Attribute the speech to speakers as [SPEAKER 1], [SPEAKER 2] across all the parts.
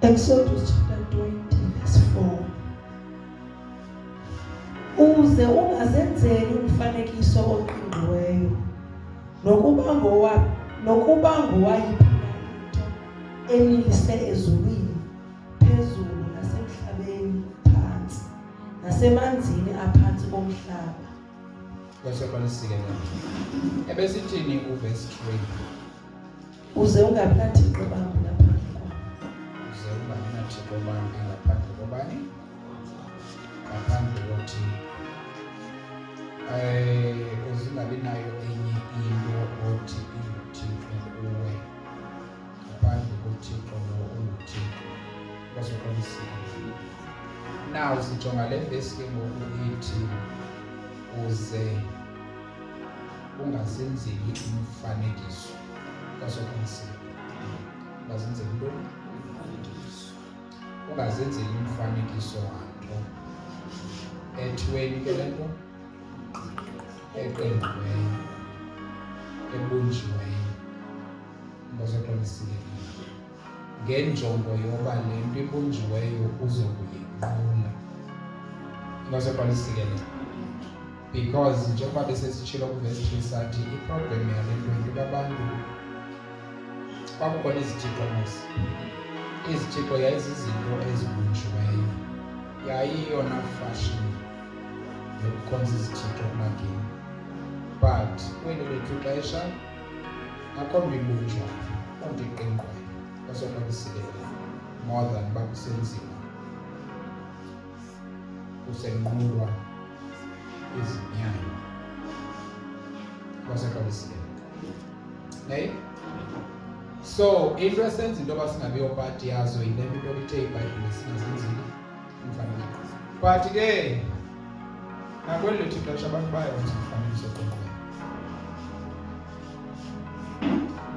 [SPEAKER 1] Exodus chapter 20 verse 4. Uze ungazenzeli umfanekiso oqingqiweyo nokuba ngowayiphi into emilise ezulwini phezulu nasemhlabeni phansi nasemanzini aphansi komhlaba.
[SPEAKER 2] Kwasekwalisikela. Ebesithini uverse 3.
[SPEAKER 1] Uze ungabi nathixo bambi ngaphandle kwakho.
[SPEAKER 2] Uze ungabi nathixo bambi ngaphandle kobani? Ngaphandle kothixo. Uzingabi nayo enye into othi iluthixo kuwe ngaphandle kothixo lo uluthixo. Kwasekwalisikela. Now sijonga le verse ke ngoku ithi uze ungazenzeli umfanekiso. Kwasekwalisikela. Ungazenzeli ntoni? Ungazenzeli umfanekiso wanto. Ethweni ke le nto? Eqingqiweyo, ebunjiweyo. Kwasekwalisikela. Ngenjongo yoba le nto ibunjiweyo uzokuyinqula. Kwasekwalisikela. Because njengoba besesitshilo kuverse 3 sathi iproblem yale nto into abantu kwakukhona izithixo mos. Izithixo yayizizinto ezibunjiweyo. Yayiyona fashion yokukhonza izithixo kulagini. But kweli lethu ixesha akho nto ibunjwayo, akho nto iqingqwayo. Kwasekwalisikela. More than uba kusenziwa, kusenqulwa izinyanya. Kwasekwalisikela. Hey? So into esenza into yoba singabiyo part yazo yile nto ithe iBhayibhile singazenzeli umfanekiso. But ke nakweli lethu ixesha abantu bayawenza umfanekiso oqingqiweyo.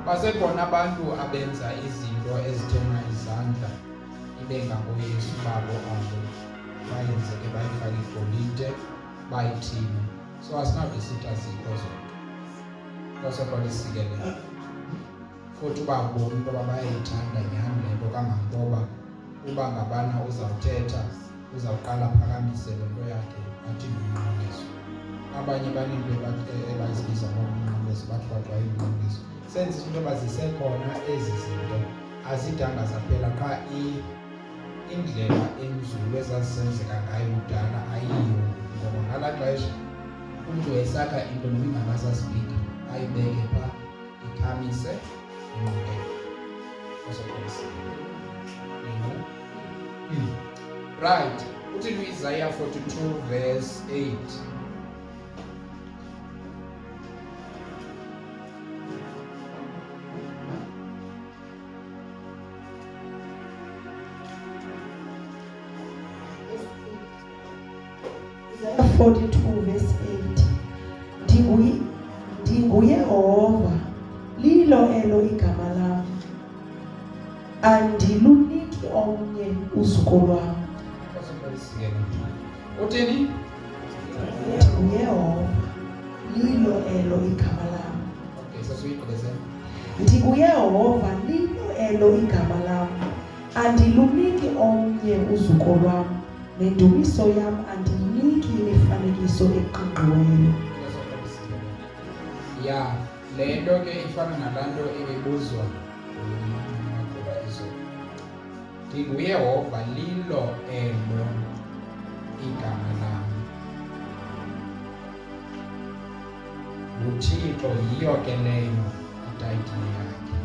[SPEAKER 2] Basekhona abantu abenza izinto ezithena izandla ibe ngaboyesu babo abo, bayenze ke bayifake igolide bayithini. So asinade sithi azikho zonke. Kwasekwalisikela. Futhi ubabona into yoba bayayithanda nyhani le nto kangangoba uba ngabana uzawuthetha uzawuqala phakamise le nto yakhe athi ngumnqamlezo. Abanye baneento ebazibiza ngomnqamlezo bathi kuthiwa yimnqamlezo. Senze into yoba zisekhona ezi zinto azidanga zaphela qha indlela enzulu ezazisenzeka ngayo kudala ayiyo. Ngoba ngalaa xesha umntu esakha into noba ingakasasibhidi ayibeke phaa ikhamise imngele. Kwasekwalisikela. Right. Uthi Isaiah 42 verse 8.
[SPEAKER 1] Isaiah 42 verse 8. NdinguYehova, lilo elo igama lam, andiluniki omnye uzuko lwam.
[SPEAKER 2] Uthini?
[SPEAKER 1] NdinguYehova, lilo elo igama lam.
[SPEAKER 2] Okay, sasuyigqibeze.
[SPEAKER 1] NdinguYehova, lilo elo igama lam, andiluniki omnye uzuko lwam, nendumiso yam andiyiniki imifanekiso eqingqiweyo.
[SPEAKER 2] Ya, le nto ke ifana nalaa nto ibibuzwa izolo. NdinguYehova, lilo elo igama lam. nguThixo, yiyo ke leyo itayitile yakhe.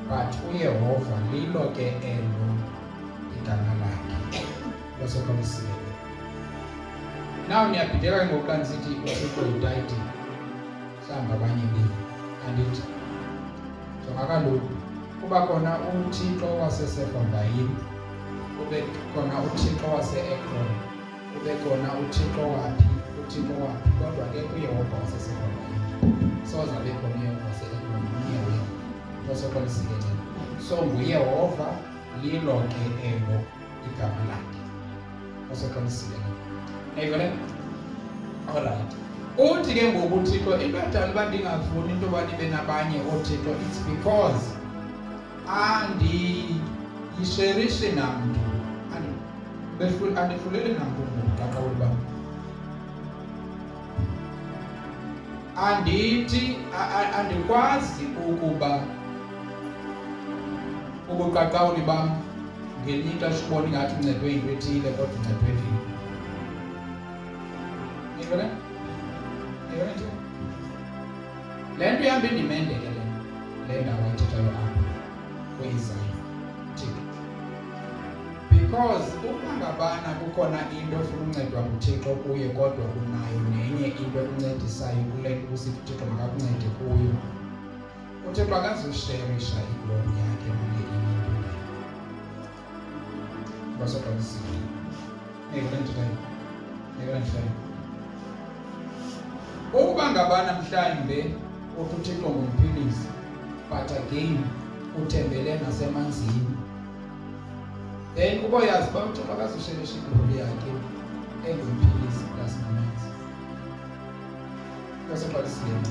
[SPEAKER 2] But uYehova lilo ke elo igama lakhe. Kwasekwalisikela. Now niyabhideka ngoku xa ndisithi uThixo yitayitile. Mhlawumbi abanye benu andithi jonga kaloku kuba khona uThixo waseSefavayimi, kube khona uThixo wase-Ekron, kube khona uThixo waphi, kodwa ke uYehova waseSefavayimi. So zabe khona uYehova wase-Ekron, uYehova. Kwasekwalisikela. So nguYehova, lilo ke elo igama lakhe. Kwasekwalisikela. Ayivele? Alright. Uthi ke ngoku uThixo into edala uba ndingafuni into yoba ndibe nabanye ooThixo, it's because andiyishiyanga ndisherishe namntu andihlulele namntu ngokuqaqawula uba andikwazi ukuba ubuqaqawuli bam ngelinye ixesha ubona ingathi uncedwe yinto ethile kodwa uncedwe ndini. Nivele? Le nto ihamba indimendeke le ndawo ayithethayo apha kweIsaya Thixo. Because ukuba ngabana kukhona into ofuna uncedwa nguThixo kuye kodwa unayo nenye into ekuncedisayo kule nto usithi uThixo makakuncede kuyo, uThixo akazusherisha iglori yakhe nale into leyo. Basoqalisile. Ukuba ngabana mhlawumbe uthi uThixo ngumphilisi but again uthembele nasemanzini, then uboyazi uba uThixo akazusherisha iglori yakhe engumphilisi plus namanzi. Basoqalisile.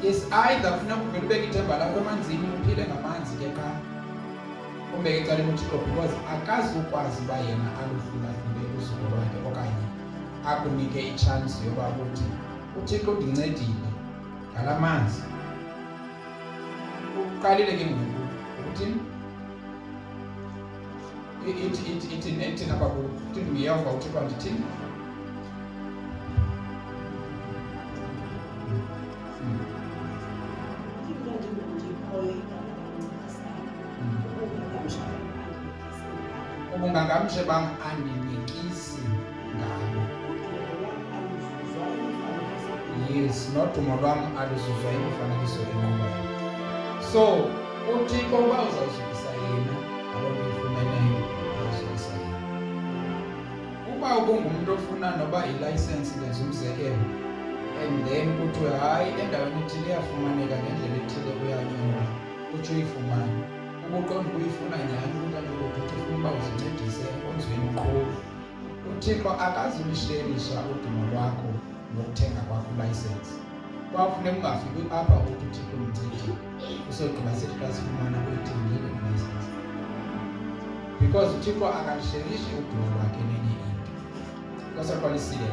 [SPEAKER 2] Is either funeka uvele ubeke ithemba lakho emanzini uphile ngamanzi ke qha umbeke ecaleni uThixo because akazukwazi uba yena aluhlulahlule usuku lwakhe okanye akunike itshansi yoba uthi uThixo undincedile ngala manzi. Uqalile ke ngoku ukuthini? Ithi apha kulo uthi ngiyeva uThixo andithini? Ubungangamshe bam andinikisi ngalo. Yes, nodumo lwam aluzuzwa imifanekiso enqobayo. So uThixo uba uzawuzukisa yena ngaloo nto ifumeneyo uzawuzukisa yena. Uba ubungumntu ofuna noba ilayisensi lenza umzekelo and then kuthiwe hayi endaweni ethile iyafumaneka ngendlela ethile uyanyola utsho uyifumane, ubuqonda ukuyifuna nyhani ukanye ukuthi ufuna uba uzincedise enkonzweni qho, uThixo akazulisherisha udumo lwakho nokuthenga kwakho ilayisensi. Kwafuneka ungafiki apha ukuthi uThixo umncedile usogqiba sithi xa sifumana uyithengile ilayisensi, because uThixo akalisherishi udumo lwakhe nenye into. Kwasaqalisile.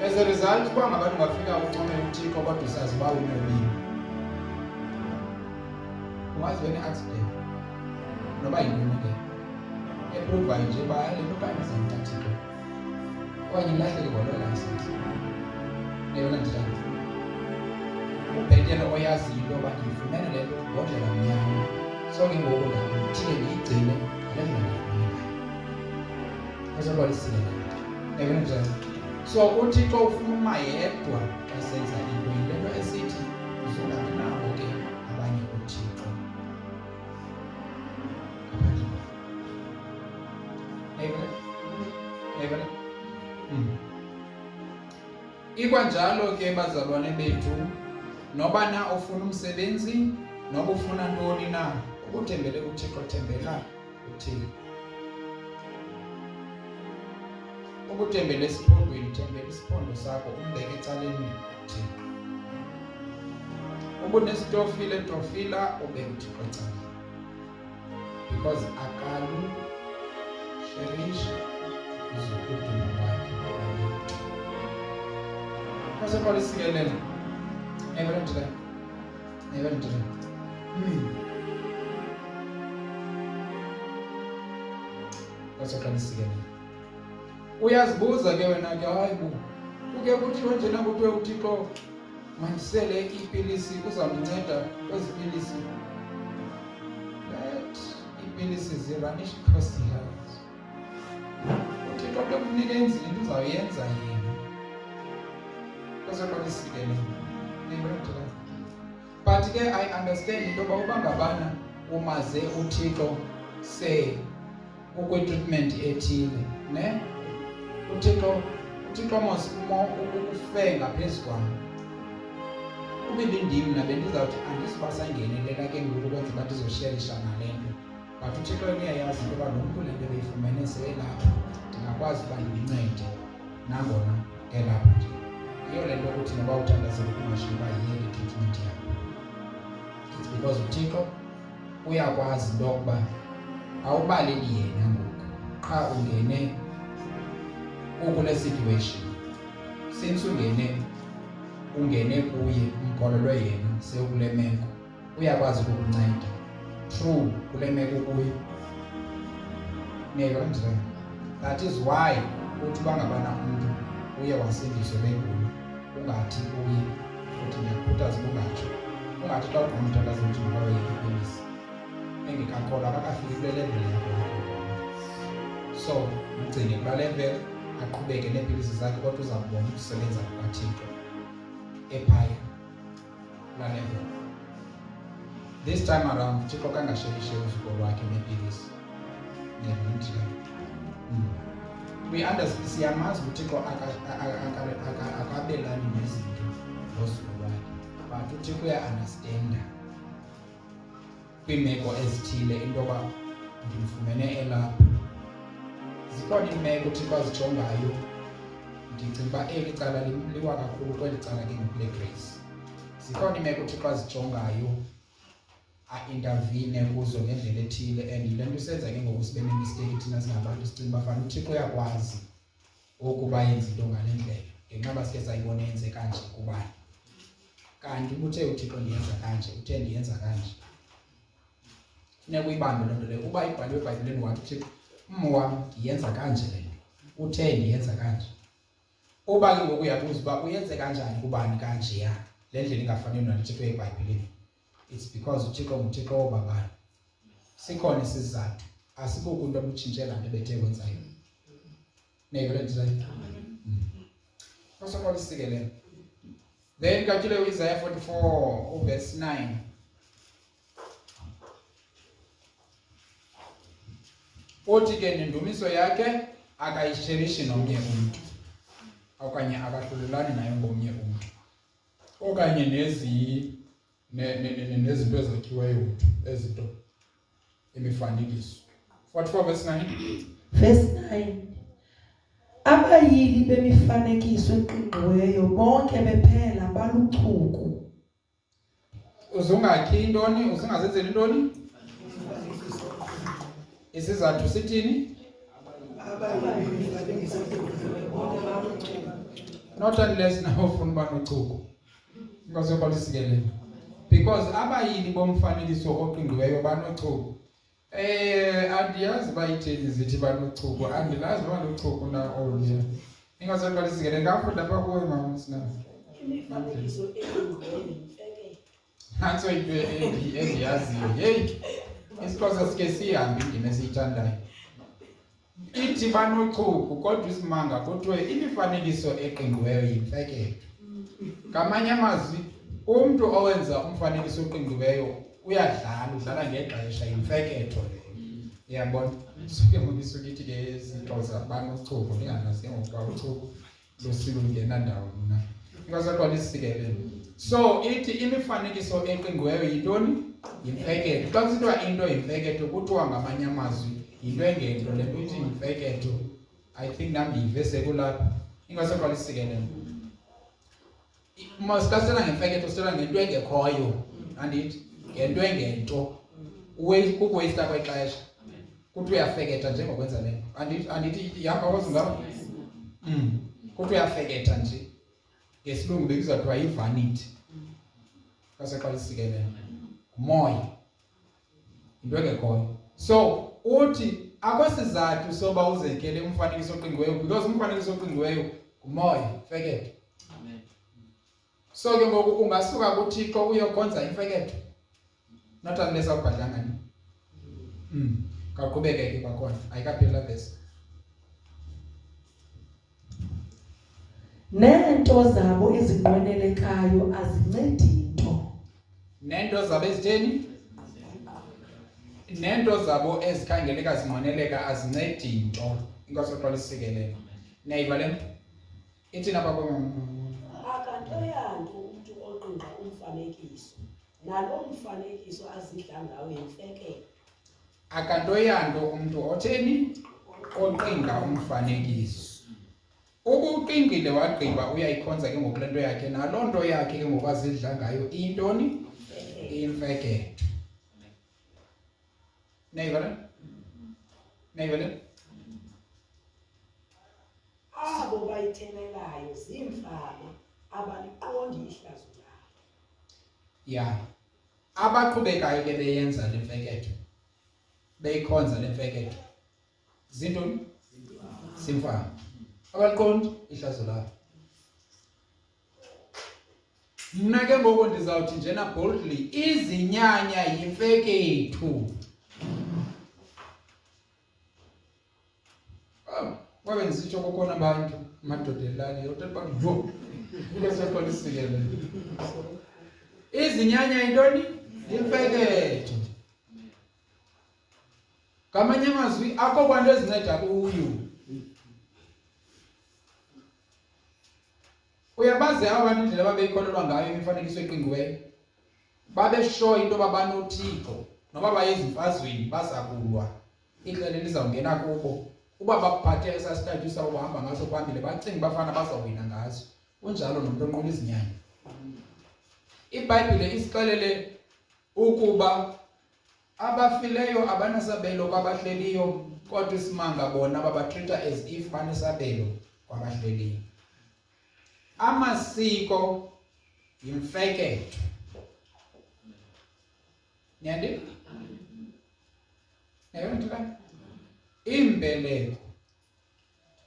[SPEAKER 2] As a result, kuba ngabantu bafika uncome uThixo kodwa usazi uba unobini. Ungazi wena accident noba yintoni ke eprovayo nje uba le nto okanye izamcathiko okanye ilahleke kwaloo license. Neyona njani ubhetele oyaziyo into yoba ndiyifumene le nto ngodlela mnyama, so ke ngoku ndithile ndiyigcine ngale ndlela ndiyifumene ngayo. Ezokwalisile neyona njani. So uThixo ufuna uma yedwa xa senza into yile nto esithi uzongabi nabo ke abanye uThixo. Ikwanjalo ke bazalwane bethu, noba na ufuna umsebenzi, noba ufuna ntoni na, ukuthembele uThixo, thembela uThixo. Ukuthembela esiphondweni, thembela isiphondo sakho, umbeke ecaleni uThixo. Ubunesitofile tofila, ubeke uThixo ecaleni, because akalu sherish udumo lwakhe. Kwasaqalisikelela evelentile kwasaqalisikelela. Uyazibuza ke wena ke, hayi bu kuke kuthiwe njena kuthiwe uThixo mandisele iipilisi uzawundinceda kwezi pilisi. Let iipilisi ziranishe cost yazo. uThixo xa kufuneka enzile into uzawuyenza yena. Kwasaqalisikelela. But ke I understand into yoba uba ngabana umaze uThixo se ukwe-treatment ethile, ne? uThixo mos ufe ngaphezu kwam. Ubindim mna bendizawuthi andisibasayingenelela ke ngoku ukwenza uba ndizosherisha nale nto, but uThixo uyayazi into yoba lo mntu le nto beyifumene seyelapha ndingakwazi uba ndimncede nangona elapha nje. Yiyo le nto ukuthi noba uthandazela ukungashiyi uba yiye le treatment yakho. It's because uThixo uyakwazi into yokuba awubaleli yena ngoku xa ungene ukule situation. Since ungene kuye umkholelwe yena sekule meko uyakwazi ukukunceda true kule meko kuye. Neka njalo. That is why uthi bangabana umuntu uye wasindiswa begulu ungathi kuye futhi ngiyakhuthaza ungathi xa umuntu akazothi ngoba yikipilisi engikakholwa akafiki kule level yakho. So mgcine kula level aqhubeke neempilisi zakhe kodwa uzakubona ukusebenza kukaThixo ephaya kula level. This time around Thixo kangashelishe uzuko lwakhe neempilisi. We understand siyamazi uThixo akabelani nezinto ngosuku lwakhe, but uThixo uya-understanda kwiimeko ezithile into yoba ndimfumene elapha. Zikhona iimeko uThixo azijongayo, ndicinga uba eli cala liwa kakhulu kweli cala ke ngokule grace. Zikhona iimeko uThixo azijongayo a-intervene kuzo ngendlela ethile, and le nto isenza ke ngoku sibe nemistake thina singabantu sicinga uba fanele uThixo uyakwazi ukuba yenza into ngale ndlela ngenxa yoba sike sayibona yenze kanje kubani. Kanti uthe uThixo ndiyenza kanje, uthe ndiyenza kanje. Funeka uyibambe loo nto leyo. Uba ibhaliwe eBhayibhileni wathi uThixo wam ndiyenza kanje le nto, uthe ndiyenza kanje. Uba ke ngoku uyabuza uba uyenze kanjani kubani kanjeya le ndlela ingafaniyo nale Thixo eBhayibhileni, it's because uThixo nguThixo wobabani. Sikhona isizathu, asikukho into obutshintshela nto bethe wenza yona. Neke le nto Pastor Sikelele. Then kakile Isaiah 44 verse 9. Uthi ke nendumiso yakhe akayisherishi nomnye umuntu, okanye akahlulelani naye ngomnye umuntu, okanye nezinto ezakhiweyo ezinto imifanekiso. 44 verse 9.
[SPEAKER 1] Verse 9. Abayili bemifanekiso eqingqiweyo bonke bephela baluchuku.
[SPEAKER 2] Uzungakhi intoni? Uzungazenzeli intoni? Isizathu sithini? Not unless now ufuna uba nochuku. Ngazobalisikelela. Because abayili bomfanekiso oqingqiweyo banochuku. Andiyazi bayithini zithi banochuku, andilazi banochuku na oluya. Ingazobalisikelela ngafunda pha kuwe mama sina.
[SPEAKER 3] Imifanekiso eqingqiweyo yimfeke.
[SPEAKER 2] Nanso into endiyaziyo. Hey. Isixhosa sike sihambe indima esiyithandayo. Ithi banochuku kodwa isimanga kuthiwe imifanekiso eqingqiweyo yimfeketho. Ngamanye amazwi umuntu owenza umfanekiso oqingqiweyo uyadlala, udlala ngexesha, yimfeketho leyo. Uyabona? Suke ngobisuke ithi ke isixhosa banochuku, ndingazi ngokuba uchuku losilo ungena ndawo mna. Ingazodwa isikelele. So ithi imifanekiso eqingqiweyo yintoni? Yimfeketho. Xa kusithiwa into yimfeketho kuthiwa ngamanye amazwi yinto engento le nto ithi yimfeketho. I think nami yivese kulapha. Ingazodwa isikelele. Masicasela ngemfeketho sicela ngento engekhoyo, andithi ngento engento kukuwesta kwexesha kuthi uyafeketha njengokwenza le andithi ihamba kwazingaba kuthi uyafeketha nje ngesilungu bekuzathiwa yi-vanity. Kaseqala isikelele umoya into engekhoyo. So uthi akwesizathu soba uzekele umfanekiso oqingqiweyo because umfanekiso oqingqiweyo ngumoya, feketho. So ke ngoku ungasuka kuThixo uyokhonza imfeketho, not unless awubhadlanga ni. Kaqhubeke ke bakhona ayikaphela verse.
[SPEAKER 1] Neento zabo ezinqwenelekayo azincedi nto.
[SPEAKER 2] Neento zabo ezitheni? Neento zabo ezikhangeleka zinqweneleka azincedi nto. Inkosi oqala isikelele. Niyayiva le nto? Ithi napha
[SPEAKER 3] Akantoyanto umuntu oqingqa umfanekiso, nalo mfanekiso azidla ngawo yimfeketho.
[SPEAKER 2] Akantoyanto umuntu otheni oqinga umfanekiso. Ubuqingile wagqiba uyayikhonza ke ngoku lento yakhe, naloo nto yakhe ke ngoku azidla ngayo intoni? Imfeketho. Neighbor, Nayibele?
[SPEAKER 3] abo bayithelelayo zimfama abaliqondi ihlazo labo.
[SPEAKER 2] Yeah. Abaqhubekayo ke beyenza le mfeketho. Beyikhonza le mfeketho. Zintoni? Simfama. Abaliqondi ihlazo labo. Mna ke ngoku ndizawuthi njena boldly izinyanya yimfekethu. Wabe ngisitsho kokona abantu madoda elali yokuthi bakuvo kulesoqolisile. Izinyanya intoni? Yimfeketho. Ngamanye amazwi akho kwanto ezinceda kuyo. Uyabazi abantu indlela babeyikholelwa ngayo imifanekiso eqingiweyo. Babeshoyo into babanothixo noba baye ezimfazweni bazakulwa. Ixele lizawungena kubo. Uba bakuphathe esa statue sawo bahamba ngaso phambili bacinga bafana bazawina ngaso. Kunjalo nomuntu onqula izinyanya. iBhayibhile isixelele ukuba abafileyo abanasabelo kwabahleliyo kodwa isimanga bona babatreata as if banesabelo kwabahleliyo. Amasiko yimfeketho. Nyandi? Nayonto imbeleko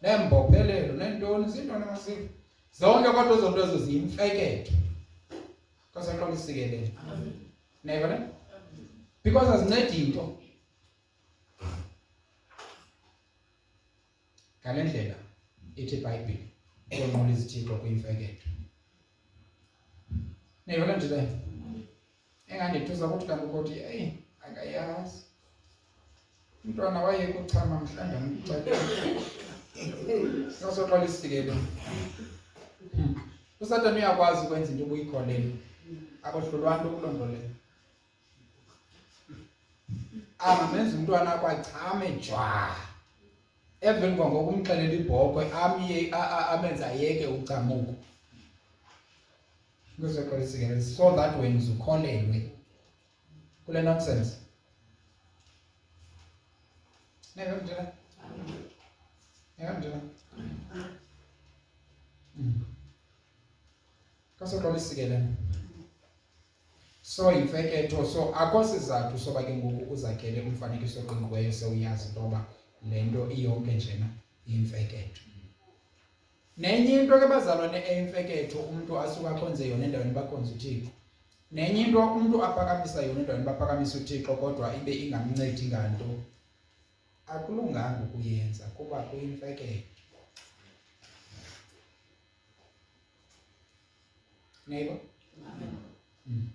[SPEAKER 2] nembophelelo nentoni zintoni amasiko zonke kodwa zonke ezo ziyimfeketho. Kwaseqola isikelele. Nayibona? Because azincedi into. Ngalendlela ithi iBhayibhile ukunqula izithixo kuyimfeketho. Nayibona nje le. Engandithusa ukuthi kanti ukuthi hey akayazi. Umntwana wayeka uchama mhlawumbe ngicela. Kwaseqola isikelele. uSathane uyakwazi ukwenza into obuyikholele. Akohlulwa into kulondolele. Menza umntwana akho achame jwa. Even ngokumxelela ibhokwe amenza yeke uchamuko. Ngoseqoliseke so that when uzukholelwe kule nonsense. Neyondlela. Neyondlela. Kwaseqoliseke so imfeketho so akho sizathu soba ke ngoku uzakhele umfanekiso oqingiweyo sewuyazi intoba lento iyonke njena imfeketho. Nenye into ke bazalwane eyimfeketho umuntu asuka akhonze yona endaweni bakhonza uThixo. Nenye into umuntu aphakamisa yona endaweni baphakamisa uThixo kodwa ibe ingamncedi nganto. Akulunganga ukuyenza kuba kuyimfeketho. Neighbor? Amen.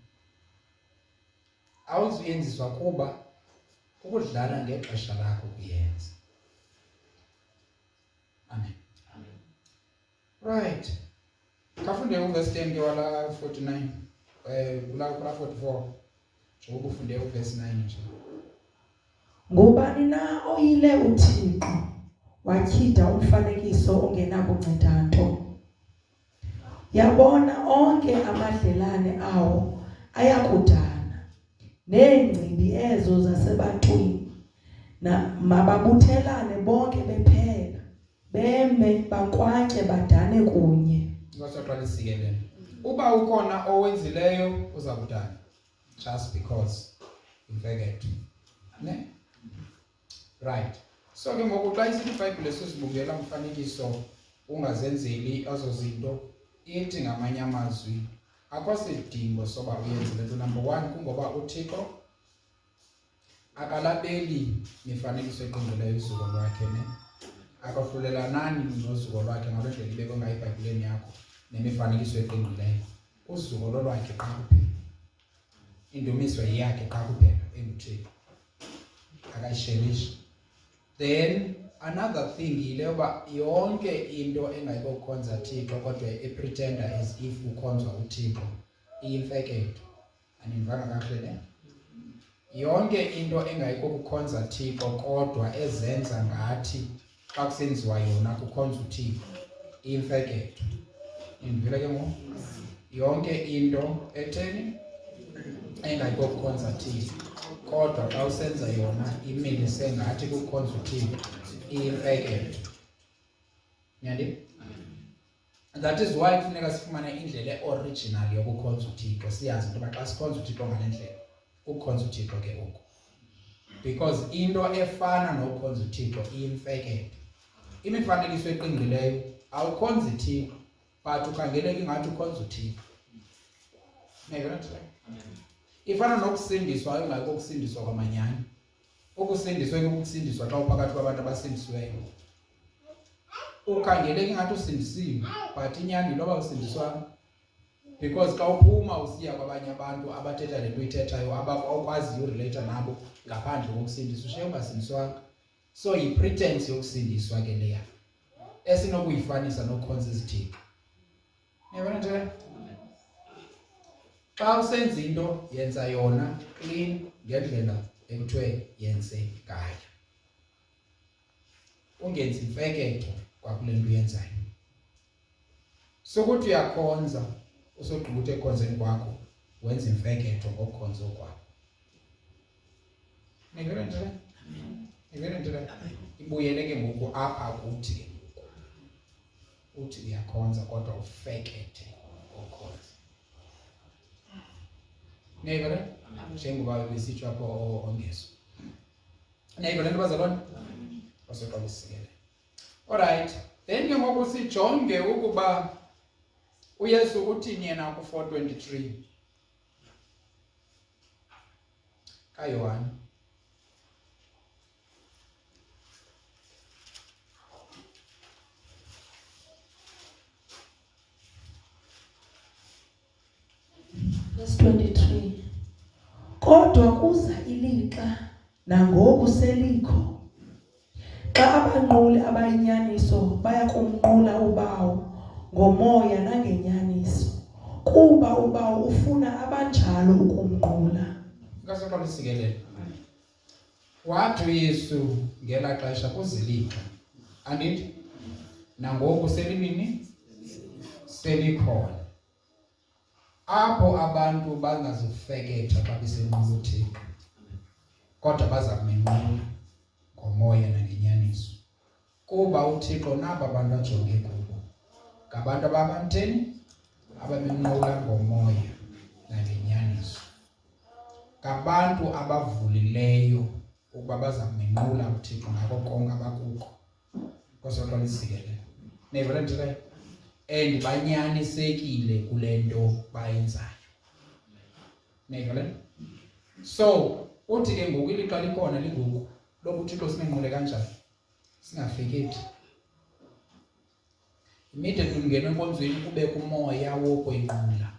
[SPEAKER 2] Awuzuyenziswa kuba ukudlala ngexesha lakho kuyenza. Amen. Right. Kafunde uverse 10 ke wala 49. Kula 44. Njengoba ufunde uverse 9 nje.
[SPEAKER 1] Ngubani na oyile uThixo wakhida umfanekiso ongenakunceda nto. Yabona onke amadlelane awo ayakudana. Neengcibi ezo zasebantwini na mababuthelane bonke bephela. Beme bakwatye badane kunye.
[SPEAKER 2] Ngosoqala isikelele. Uba ukhona owenzileyo uzakudana just because imfeketho. Ne? Right. So ke ngoku xa isithi iBhayibhile sisibukela umfanekiso ungazenzeli azo zinto ithi ngamanye amazwi akho sidingo soba uyenze lento. Number 1 kungoba uThixo akalabeli mifanekiso eqingileyo izuko lwakhe ne. Akahlulelanani nozuko lwakhe ngalo ndlela ibekwe ngayo iBhayibhileni yakho nemifanekiso eqingileyo. Uzuko lwakhe qha kuphela. Indumiso yakhe qha kuphela enguThixo. Akayishelishi. Then another thing yile yoba yonke into engayiko kukhonza Thixo kodwa epretender as if ukhonzwa uThixo iyimfeketho. Animvanga kahle ne? Yonke into engayiko kukhonza Thixo kodwa ezenza ngathi xa kusenziwa yona kukhonza uThixo iyimfeketho. Indivile ke ngoku? Yonke into etheni engayiko kukhonza Thixo kodwa xa usenza yona imile sengathi kukhonza uThixo iyimfekelo. Nyandi? That is why kufuneka sifumane indlela eoriginal yokukhonza uThixo. Siyazi into yoba xa sikhonza uThixo ngale ndlela ukukhonza uThixo ke oku. Because into efana nokukhonza uThixo iyimfekelo. Imifanekiso eqingqileyo awukhonza uThixo but ukhangeleka ingathi ukhonza uThixo. Nayibona nje? Ifana nokusindiswa ayingakho ukusindiswa kwamanyani. Ukusindiswa ukusindiswa xa uphakathi kwabantu abasindisiweyo. Ukhangeleka ingathi usindisiwe but inyani loba usindiswa because xa uphuma usiya kwabanye abantu abathetha le nto ithethayo abakwaziyo urelate nabo ngaphandle kokusindiswa ushiye ungasindiswanga. So yi-pretense yokusindiswa ke leya esinokuyifanisa nokukhonza izithixo. Niyabona nje? Xa usenza into yenza yona clean ngendlela ekuthiwe yenze ngayo. Ungenzi imfeketho kwakule nto uyenzayo. Sokuthi uyakhonza usogqiba uthi ekhonzeni kwakho wenza imfeketho ngokukhonza kwakho. Niyabona nje? Niyabona nje? Ibuyele ke ngoku apha kuthi uthi uyakhonza kodwa ufekethe ngokukhonza. Niyabona? Njengoba besitsho apho ongezo. Niyabona nto bazalwane? Osoqala isikele. Alright, then ke ngoku sijonge ukuba uYesu uthini yena ku-4:23 kaYohane.
[SPEAKER 1] Verse 23. Kodwa kuza ilixa nangoku selikho xa abanquli abayinyaniso baya kumnqula ubawo ngomoya nangenyaniso kuba ubawo ufuna abanjalo ukumnqula.
[SPEAKER 2] Ngasoqala isikelele. Wathi uYesu ngela xesha kuzilixa andithi nangoku selinini selikhona apho abantu bangazufeketha xa besenqula uThixo kodwa baza kumenqula ngomoya nangenyaniso kuba uThixo naba abantu ajonge kubo ngabantu ababantheni abamenqula ngomoya nangenyaniso. Ngabantu abavulileyo ukuba baza kumenqula uThixo ngako konke abakukho. Kosoqala isikelele. Niyabona nje leyo? And banyanisekile kule nto bayenzayo. Niyabona? So uthi ke ngoku ilixa likhona lingoku lobu uThixo simenqule kanjani singafekethi. Immediately ungena enkonzweni kube kumoya wokwenqula.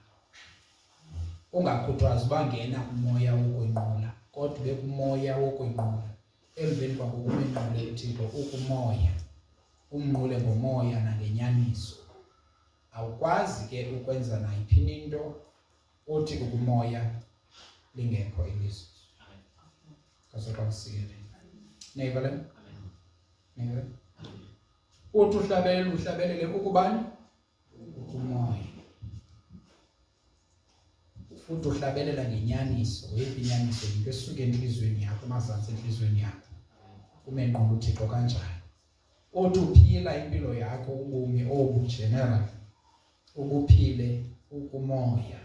[SPEAKER 2] Ungakhuthazwa bangena umoya wokwenqula kodwa ube kumoya wokwenqula. Emveni kwako kumenqule uThixo ukumoya. Umnqule ngomoya nangenyaniso. Awukwazi ke ukwenza nayiphi into uthi kumoya lingekho ilizwi. Kasoqala sikelele. Niyabona? Niyabona? Uthi uhlabelele ukubani? Ukumoya. Futhi uhlabelela ngenyaniso. Yephi inyaniso? Into esuke enhlizweni yakho, amazantsi enhlizweni yakho. Umenqula uThixo kanjani? Uthi uphila impilo yakho ubomi obu general. Ubuphile ukumoya.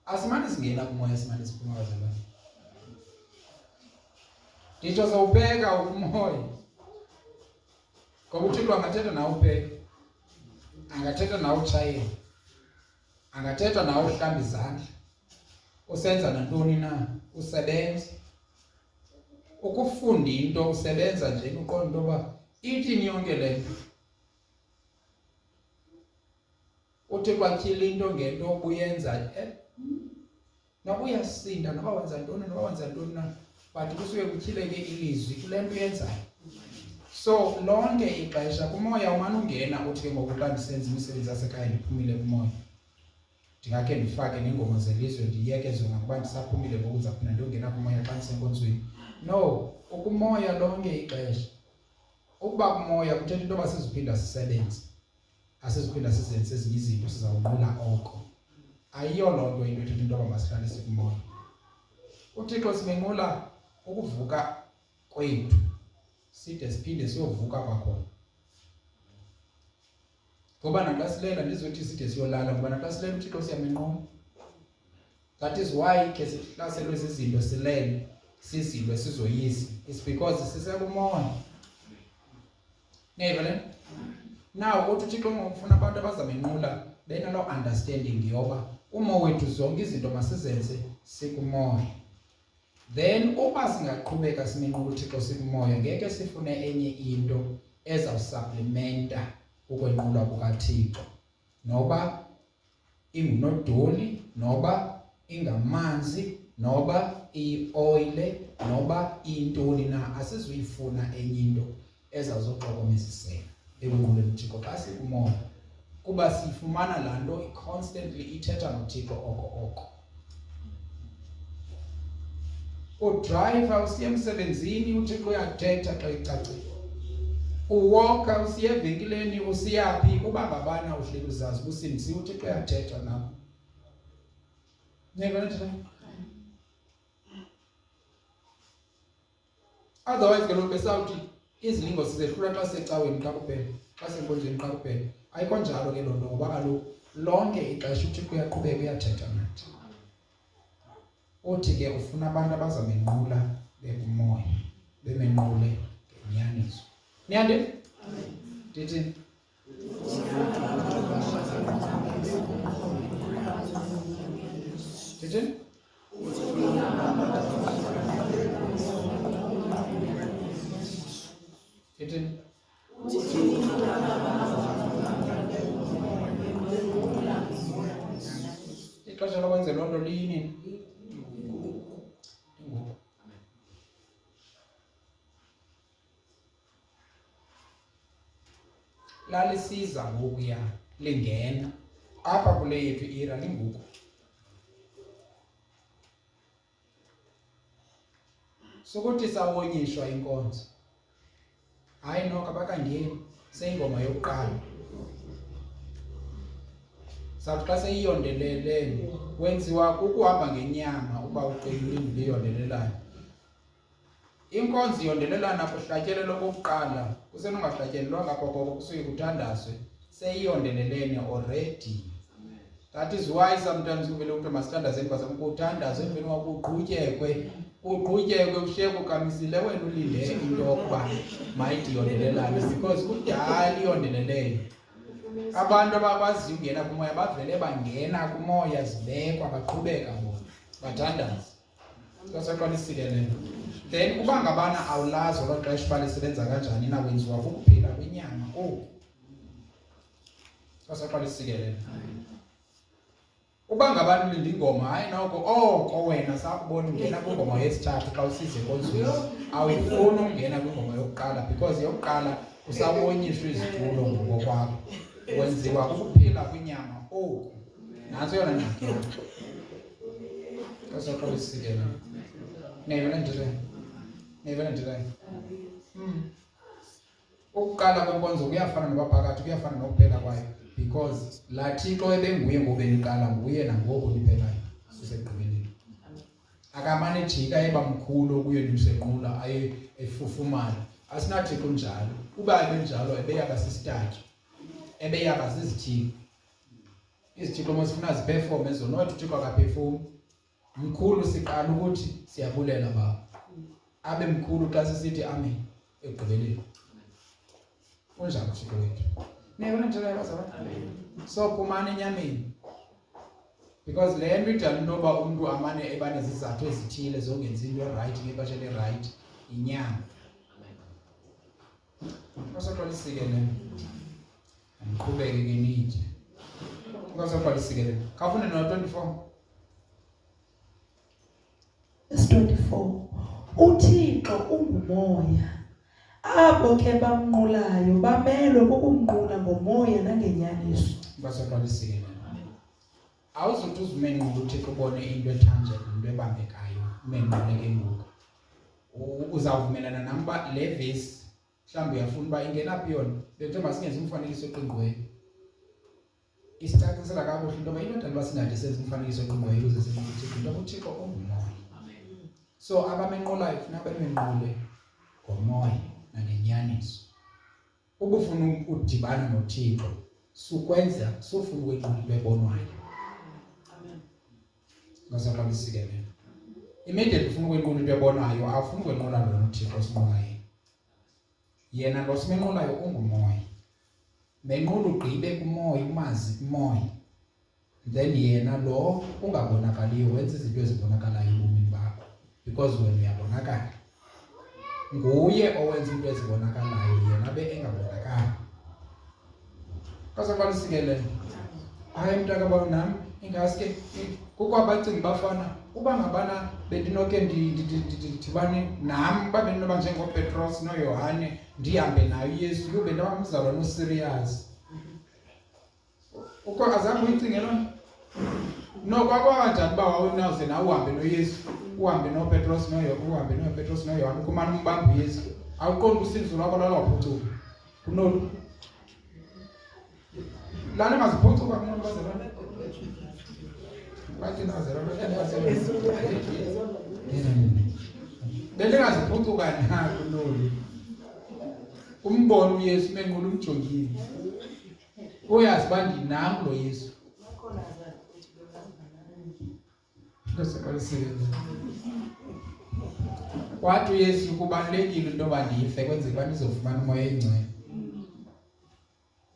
[SPEAKER 2] Asimane singena kumoya simane siphuma bazalwane. Nditsho sawubheka umoya. Ngoba uThixo angathetha nawe ubheka. Angathetha nawe utshayela. Angathetha nawe uhlamba izandla. Usenza nantoni na? Usebenza. Ukufunda into usebenza nje uqonda into yoba ithi yonke le nto. Uthi kwatyhila into ngento obuyenza noba uyasinda noba wenza ntoni na but kusuke kutyhileke ilizwi kule nto uyenzayo. So lonke ixesha kumoya umane ungena uthi ke ngoku xa ndisenza imisebenzi yasekhaya ndiphumile kumoya. Ndingakhe ndifake neengoma zelizwe ndiyeke zona kuba ndisaphumile ngoku ndizaphinda ndiyongena kumoya xa ndisenkonzweni. No, ukumoya lonke ixesha. Ukuba kumoya kuthetha into yoba siziphinda sisebenze. asiziphinda sizenze ezinye izinto sizawunqula oko. Ayiyo loo nto into ethetha into yoba masihlale sikumoya. uThixo simenqula ukuvuka kwethu side siphinde siyovuka kwakhona. Ngoba naxa silela ndizothi side siyolala ngoba naxa silela uThixo siyamenqula. That is why ke sihlaselwe izinto silele sisilwe sizoyisi. It's because sisekumoya. Nevele. Now uthi uThixo ngokufuna abantu abazamenqula benalo understanding yoba umoya wethu zonke izinto masizenze sikumoya. Then uba singaqhubeka simenqula uThixo sikumoya ngeke sifune enye into ezawusupplementa ukwenqula kukaThixo. Noba ingunodoli, noba ingamanzi, noba ioile, noba intoni na asizuyifuna enye into ezawuzoxokomezisela ekunquleni uThixo xa sikumoya. Kuba sifumana laa nto constantly ithetha noThixo oko. Udriver usiya emsebenzini uThixo uyathetha xa icacile. Uwalka usiya evenkileni usiyaphi uba ngabana uhleli uzazi kusindisi uThixo uyathetha nawe. Never know. Otherwise ke lo besawuthi izilingo sizehlula xa secaweni xa kuphela, xa senkonzweni xa kuphela. Ayikho njalo ke loo nto ngoba kaloku lonke ixesha uThixo uyaqhubeka uyathetha nathi. Uthi ke ufuna abantu abazamenqula bekumoya, bemenqule ngenyaniso. Niyande? Amen. Ndithi Dithi? Dithi? Ixesha lokwenza loo nto lini? Lalisiza ngoku ya lingena apha kule yethu ira linguku. Sokuthi sawonyishwa inkonzo. Hayi noko abakangeni seyingoma yokuqala. Sathi xa seyiyondelelene wenziwa kukuhamba ngenyama uba uqinile iyondelelana. Inkonzo iyondelelana kuhlatyelelo kokuqala kusenongahlatyelelwanga koko kusuke kuthandazwe seyiyondelelene already. That is why sometimes uvele umuntu masithandazeni bazama ukuthandaza emveni wakuqhutyekwe ushiye kukamisile wena ulinde into yokuba mayithi yondelelane because kudala iyondelelene. Abantu abakwaziyo ungena kumoya bavele bangena kumoya zibekwa baqhubeka bona bathandaza. Kasaqalisile. Then uba ngabana awulazi lo xesha uba lisebenza kanjani na wenziwa kukuphila kwenyama oku. Kasaqalisile. Uba ngabani ulinda ingoma hayi noko oko wena sakubona ungena kwingoma yesithathu xa usize konzweni awuyifuni ungena kwingoma yokuqala because yokuqala usawonyishwa izitulo ngokwakho wenziwa kukuphila kwenyama oku. Nanso yona ngxaki yakho. Kasaqalisile. Nevele ndile. Ukuqala kwenkonzo kuyafana nobaphakathi kuyafana nokuphela kwayo because la Thixo ebenguye ngobeniqala nguye nangoku liphelayo sisekugqibeleni. Akamane jika eba mkhulu kuyo nisenqula aye efufumana. Asinathixo njalo. Uba ebenjalo ebeyaka sisitatyu. Ebeyaka sizithixo. Izithixo mosifuna ziperform ezonothi uThixo akaperform. Mkhulu siqala ukuthi siyabulela baba. Abe mkhulu xa sisithi amen ekugqibeleni. Unjani uThixo wethu? Nevele njalo bazalwane. So kumane enyameni. Because le nto idala into yoba umuntu amane ebane zizathu ezithile zongenza into right ngexesha le-right inyama. Kasaqalisike le. Andiqhubeke ke nitye. Kasaqalisike le. Khafune no-24.
[SPEAKER 1] Verse 24. uThixo ungumoya. Abo ke bamnqulayo bamelwe kukumnqula ngomoya nangenyaniso.
[SPEAKER 2] Basaqalisile. Awuzuthi uzimenqule uThixo ubone into ethanjeke into ebambekayo umenqule ke ngoku. Uzawuvumelana nami uba le vesi mhlawumbi uyafuna uba ingena phi yona. Bethe masingenze umfanekiso oqingqiweyo. isicacisela kakuhle into yoba indoda liba singade senze umfanekiso wengqondo ukuze sibuthixo into yoba uThixo ungumoya. So abamenqolayo kufuneka bemenqule ngomoya nangenyaniso. Ubufuna udibana noThixo sukwenza sufuna ukwenqula into ebonwayo.
[SPEAKER 3] Amen.
[SPEAKER 2] Ngasakwalisikele. Immediately ufuna ukwenqula into ebonwayo, awufuni ukwenqula lo uThixo osinqulayo. Yena lo simenqulayo ungumoya. Menqula ugqibe kumoya, umazi umoya. Then yena lo ungabonakaliyo wenza izinto ezibonakalayo ebomini bakho because wena uyabonakala. Nguye owenza into ezibonakalayo yena be engabonakali. Ngasakwalisikele. Hayi mntaka bawo nami ingaske kukho abacingi bafana uba ngabana bendinoke ndibane nami babe ndinoba njengoPetros noYohane ndihambe nayo uYesu yube ndabamzalwa noSirius. Ukho azange uyicinge loo nto? No kwakanjani uba wawunaze nawe uhambe noYesu, uhambe noPetros noYohane kumane umbamba uYesu. Awuqondi usinzo lwakho lwaphucuka. Kunolu lana maziphucuka kunoba bazalwane. Bathi nazalwa bengaziphucuka na kunolu. Umbono uYesu menqula umjongile. Uyazi bandi nami lo Yesu. Wathi uYesu kubalekile into yoba ndife kwenzeke uba ndizofumana umoya oyingcwele.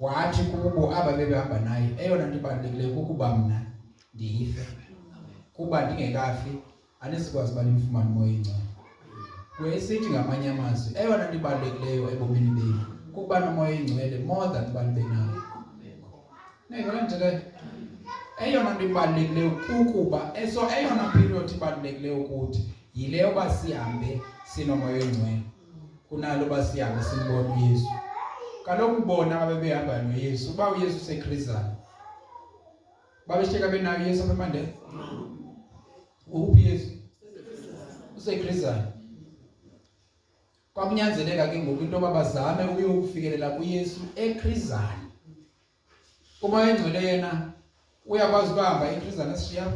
[SPEAKER 2] Wathi kubo aba bebehamba naye eyona nto ibalulekileyo kukuba mna ndife. Kuba ndingekafi anisikwazi uba nimfumane umoya oyingcwele. Kwesithi ngamanye amazwi eyona nto ibalulekileyo ebomini benu kukuba nomoya oyingcwele more than uba nibe nawo. Nayibona njalo eyona nto ibalulekileyo kukuba eyona period ibalulekileyo ukuthi yileyo yoba sihambe sinomoya oyingcwele kunalo ba sihambe simbone uYesu. Kaloku bona abebehamba noYesu uba uYesu usekrizana babesheka benayo uYesu apha emandeni. Uphi Yesu? Usekrizana. Kwakunyanzeleka ke ngoku into yoba bazame ukuyofikelela kuYesu ekrizana. Umoya oyingcwele yena uyakwazi ukuhamba ekrizana esishiya.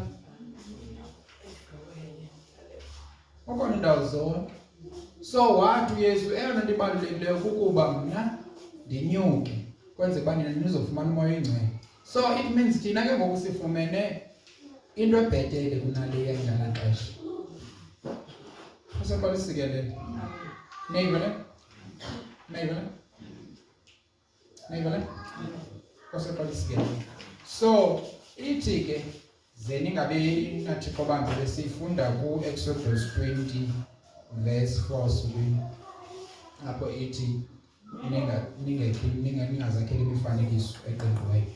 [SPEAKER 2] Ukhona indawo zonke. So wathi uYesu eyona nto ibalulekileyo kukuba mna ndinyuke kwenze uba nina nizofumana umoya oyingcwele. So it means thina ke ngoku sifumene into ebhetele kunale yangala xesha. Usekwalisikele. Nayibona? Usekwalisikele. So ithi ke ze ningabe nathi kobambele sifunda ku Exodus 20 verse 4 subini. Apho ithi ningazakhela imifanekiso eqingiweyo.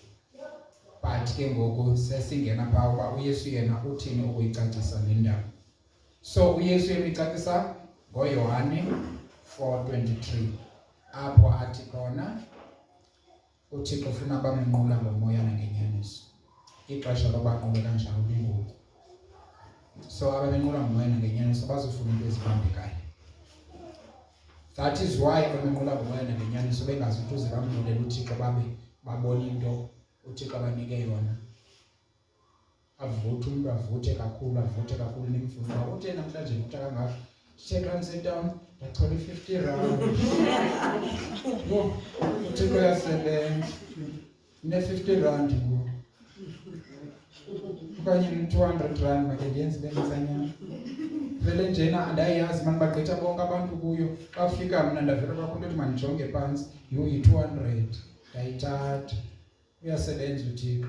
[SPEAKER 2] But ke ngoku sesingena phaa uba uYesu yena uthini ukuyicacisa le ndaba. So uYesu uyicacisa ngoYohane 4:23 apho athi khona uThixo ufuna bamenqula ngomoya nangenyaniso. Ixesha lobanqula kanjalo lingoku. So abamenqula ngomoya nangenyaniso bazofuna into ezibambekayo. That is why abamenqula ngomoya nangenyaniso bengazi ukuthi uze bamnqulele uThixo babe babona into uThixo abanike yona. Avuthe umuntu avuthe kakhulu nimfuna. Uthe namhlanje utha kangaka. Check and sit down. Ndachola 50 rand. Yo, uThixo yasebenza. Ne 50 rand ngo. Okanye 200 rand make ndiyenze lemisanyana. Vele njena andayazi manje bagqitha bonke abantu kuyo. Bafika mina ndavela kwakhona ukuthi manijonge phansi. Yo yi200. Ndayithatha. Uyasebenza uThixo.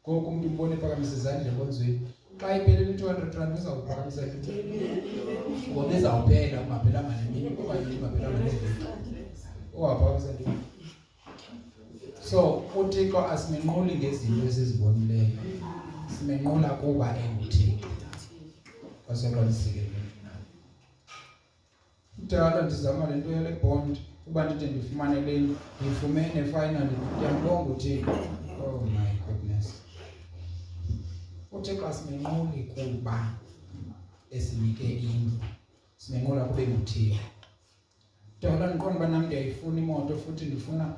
[SPEAKER 2] Ngoku umuntu umbone phakamisa izandla enkonzweni. Xa iphelele 200 rand uzawuphakamisa ngoba izawuphela ungaphelanga nemini okanye ungaphelanga neveki. Owaphakamisa nje. So uThixo asimenquli ngezinto esizibonileyo. Simenqula kuba enguThixo. Kwasekwalisikele. Mdala ndizama lento yale bond uba ndithi ndifumane le ndifumene finally ndiyambonga uThixo. Oh my goodness. uThixo asimenquli kuba esinike indlu. Simenqula kube nguThixo. Ndala ndiqonda uba nami ndiyayifuna imoto futhi ndifuna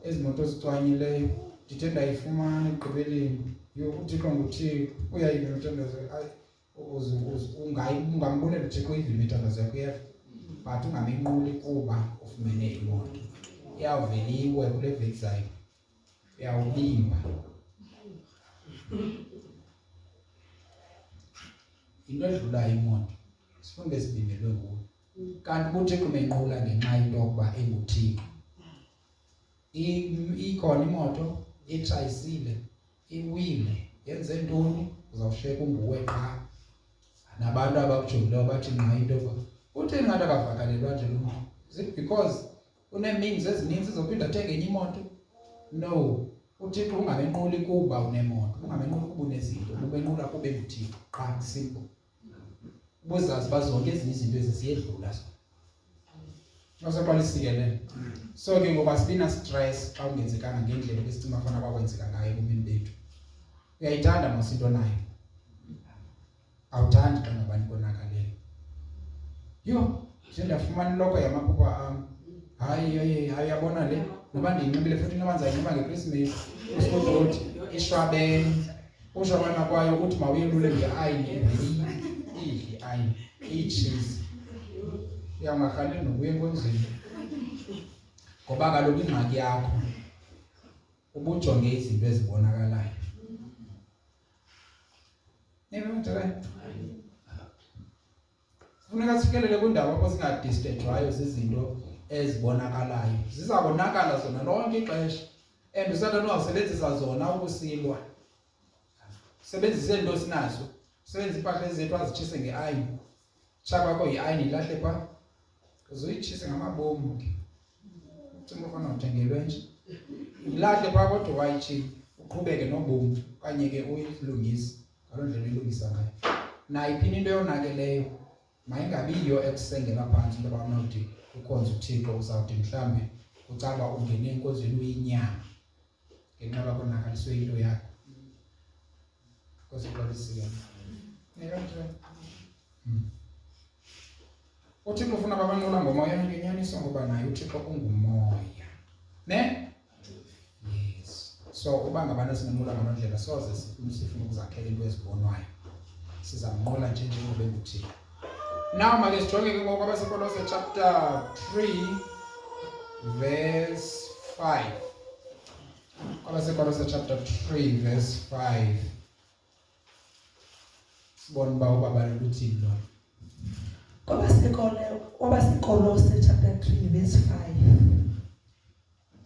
[SPEAKER 2] ezi moto zicwanyileyo. ndithe ndayifumana ekugqibeleni uThixo nguThixo uyayiva imithandazo ungambulela uThixo uyiva imithandazo yakho yedwa but ungamenquli kuba ufumene imoto iyawuveliwe kule vekzayo uyawubimba into edlulayo imoto sifunde sibingelwe nguwe kanti uThixo umenqula ngenxa into yokuba enguThixo ikhona imoto itshayisile iwile yenze ntoni uzawushiyeka unguwe qha nabantu abakujongileyo bathi nqa into yokuba utheni ngathi akavakalelwa nje lo muntu is it because uneemeans ezininzi zophinda athenge enye imoto no uThixo ungamenquli kuba unemoto ungamenquli kuba unezinto ubenqula kube nguThixo qha simple ubuzazi bazonke ezinye izinto ezisiyedlula zona Nosekwalisikelele. So ke ngoba sibina stress xa ungenzekanga ngendlela besicima fana kwakwenzeka ngayo ebomini bethu. Uyayithanda masinto nayo. Awuthandi xa nabani konakaleyo. Yo, nje ndafumana lokho yamaphupha am. Hayi yabona le noba ndiyinxibile futhi nobanza yinxiba ngeChristmas. Usodothi ishwabene. Ushwabana kwayo ukuthi mawuyelule ngeayini idli ayini icheese. Uyangakhaleli nokuya enkonzweni. Ngoba kaloku ingxaki yakho ubujonge izinto ezibonakalayo. Funeka sifikelele kwindawo apho singadistedwayo zizinto ezibonakalayo. Zizabonakala zona lonke ixesha. And usathana uzawusebenzisa zona ukusilwa. Sebenzise into sinazo. Sebenza impahla ezethu azitshise ngeayini. Chaba kwakho iayini ilahle pha. Uzoyitshise ngamabomu ke. Ucinga ufana uthengelwe nje. Ilahle pha kodwa wayitshi uqhubeke nobomu kanye ke uyilungise. Ngaloo ndlela uyilungisa ngayo. Nayiphi into yonakeleyo mayingabiyo ekusengela phansi into abamnodi ukhonza uThixo uzawuthi mhlambe ucaba ungene enkonzweni uyinyama. Ngenxa konakaliswe into yakho. Kosekwalisiwe. uThixo ufuna babanqula ngomoya ngenyaniso ngoba naye uThixo ungumoya. Ne? Yes. So uba ngabantu esinqula ngaloo ndlela soze sifuna ukuzakhela into ezibonwayo. Sizamnqula nje ngoba enguThixo. Now make sijonge ke ngoku abasekolose chapter 3 verse 5. Abasekolose chapter 3 verse 5. Sibona uba baluthini lo.
[SPEAKER 1] Kwabasekolose chapter 3 verse 5.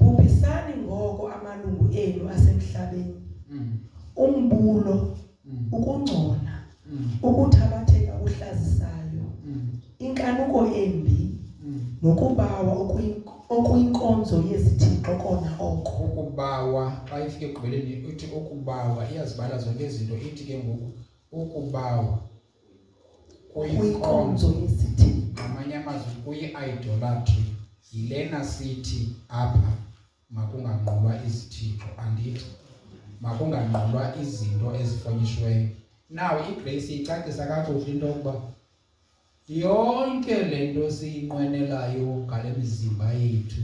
[SPEAKER 1] Bubisani ngoko amalungu enu asemhlabeni. Umbulo, ukungcola, ukuthabatheka uhlazisayo, inkanuko embi, nokubawa okuyinkonzo yezithixo kona oko.
[SPEAKER 2] Ukubawa xa ifike ekugqibeleni uthi ukubawa iyazibala zonke izinto ithi ke ngoku ukubawa
[SPEAKER 1] kuyinkonzo yezithixo.
[SPEAKER 2] Amanye amazwi kuyi-idolatry. Yilena sithi apha makunganqulwa izithixo andithi makunganqulwa izinto ezifonyishiweyo. Now iGrace icacisa kakuhle into yokuba yonke le nto siyinqwenelayo ngale mizimba yethu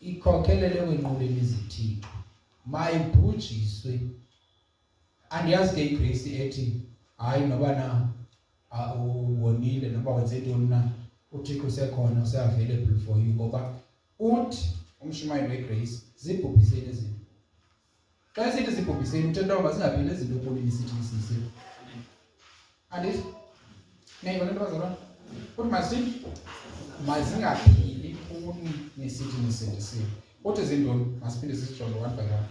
[SPEAKER 2] ikhokhelele kwenquleni izithixo. Mayibhujiswe. Andiyazi ke iGrace ethi hayi noba na ubonile noba wenze ntoni na uThixo usekhona use-available for you ngoba uthi umshumayeli weGrace zibhubhiseni izinto. Xa sithi zibhubhiseni uthetha ukuba singaphili izinto epolini sithi sisile. Andithi neyibona into bazalwana uthi masithi mazingaphili ipuni nesithi nisindisiwe. Uthi zintoni masiphinde sisijonge one by one.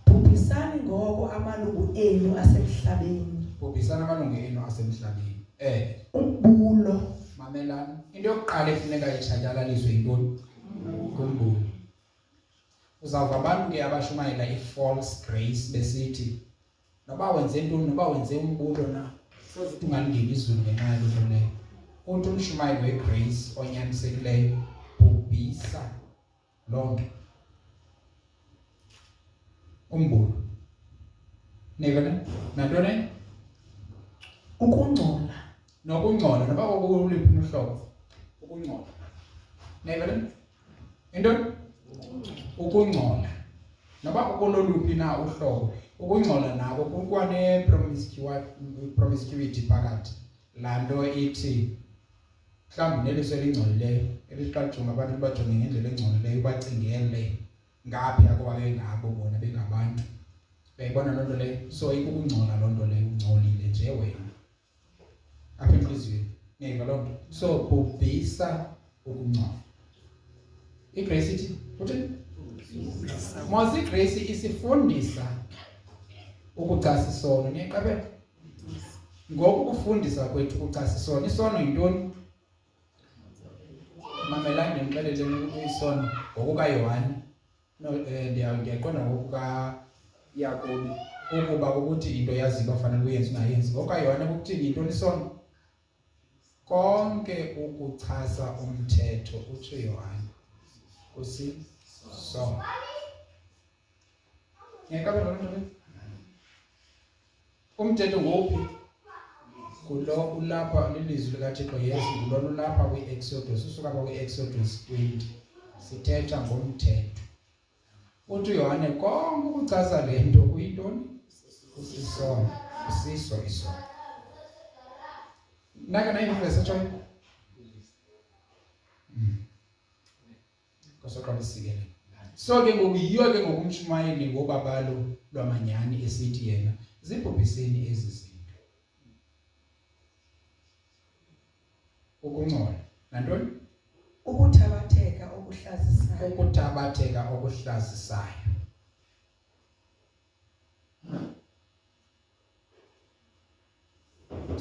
[SPEAKER 1] Bubisani ngoko amalungu enu asemhlabeni.
[SPEAKER 2] Bubisani amalungu enu asemhlabeni.
[SPEAKER 1] Umbulo.
[SPEAKER 2] Mamelani. Into yokuqala efuneka itshatyalaliswe yintoni? Kumbulo. Uzawuva abantu ke abashumayela i-false grace besithi noba wenze ntoni noba wenze umbulo na soze ungangeni izulu ngenxa yaloo leyo. Uthi umshumayeli wegrace onyanisekileyo bhubhisa loo nto. Umbulo. Nevele nantoni?
[SPEAKER 1] Ukungcola.
[SPEAKER 2] Nokungcola noba kokuliphi uhlobo ukungcola. Nevele? Into ukungcola noba kukololuphi na uhlobo ukungcola nako kukwane promiscuity phakathi laa nto ithi mhlawumbi neliso elingcolileyo eliqajonga abantu bajonge ngendlela engcolileyo ubacingele ngaphaya kuba bengabo bona bengabantu uyayibona loo nto leyo so ikukungcola loo nto leyo ungcolile nje wena apha entliziyweni ngeyiva loo nto so bhubhisa ukungcola igrace ithi uthini mos igrace isifundisa ukuchasa isono niyeqaphela ngoku kufundisa kwethu ukuchasa isono isono yintoni mamelani ndimxelele isono ngokukaYohane ndiyaqonda ngokukaYakobi ukuba ukuthi into yaziwa fanele uyenze ungayenzi ngokukaYohane kukuthini yintoni isono konke ukuchasa umthetho utsho Yohane kusisono ngiyaqaphela loo nto leyo umthetho ngophi kulo ulapha lilizwi likaThixo Yesu ngulona ulapha kwi-Exodus usuka apha kwi-Exodus 20 sithetha ngomthetho uthi uYohane konke ukuchaza le nto kuyintoni kusisono kusiso isono naka nayiverse etshoyo kosoqalisikelela so ke ngoku yiyo ke ngokumshumayeli ngobabalo lwamanyani esithi yena zibhubhiseni ezi zinto ukungcola nantoni
[SPEAKER 1] ukuthabatheka okuhlazisayo
[SPEAKER 2] ukuthabatheka okuhlazisayo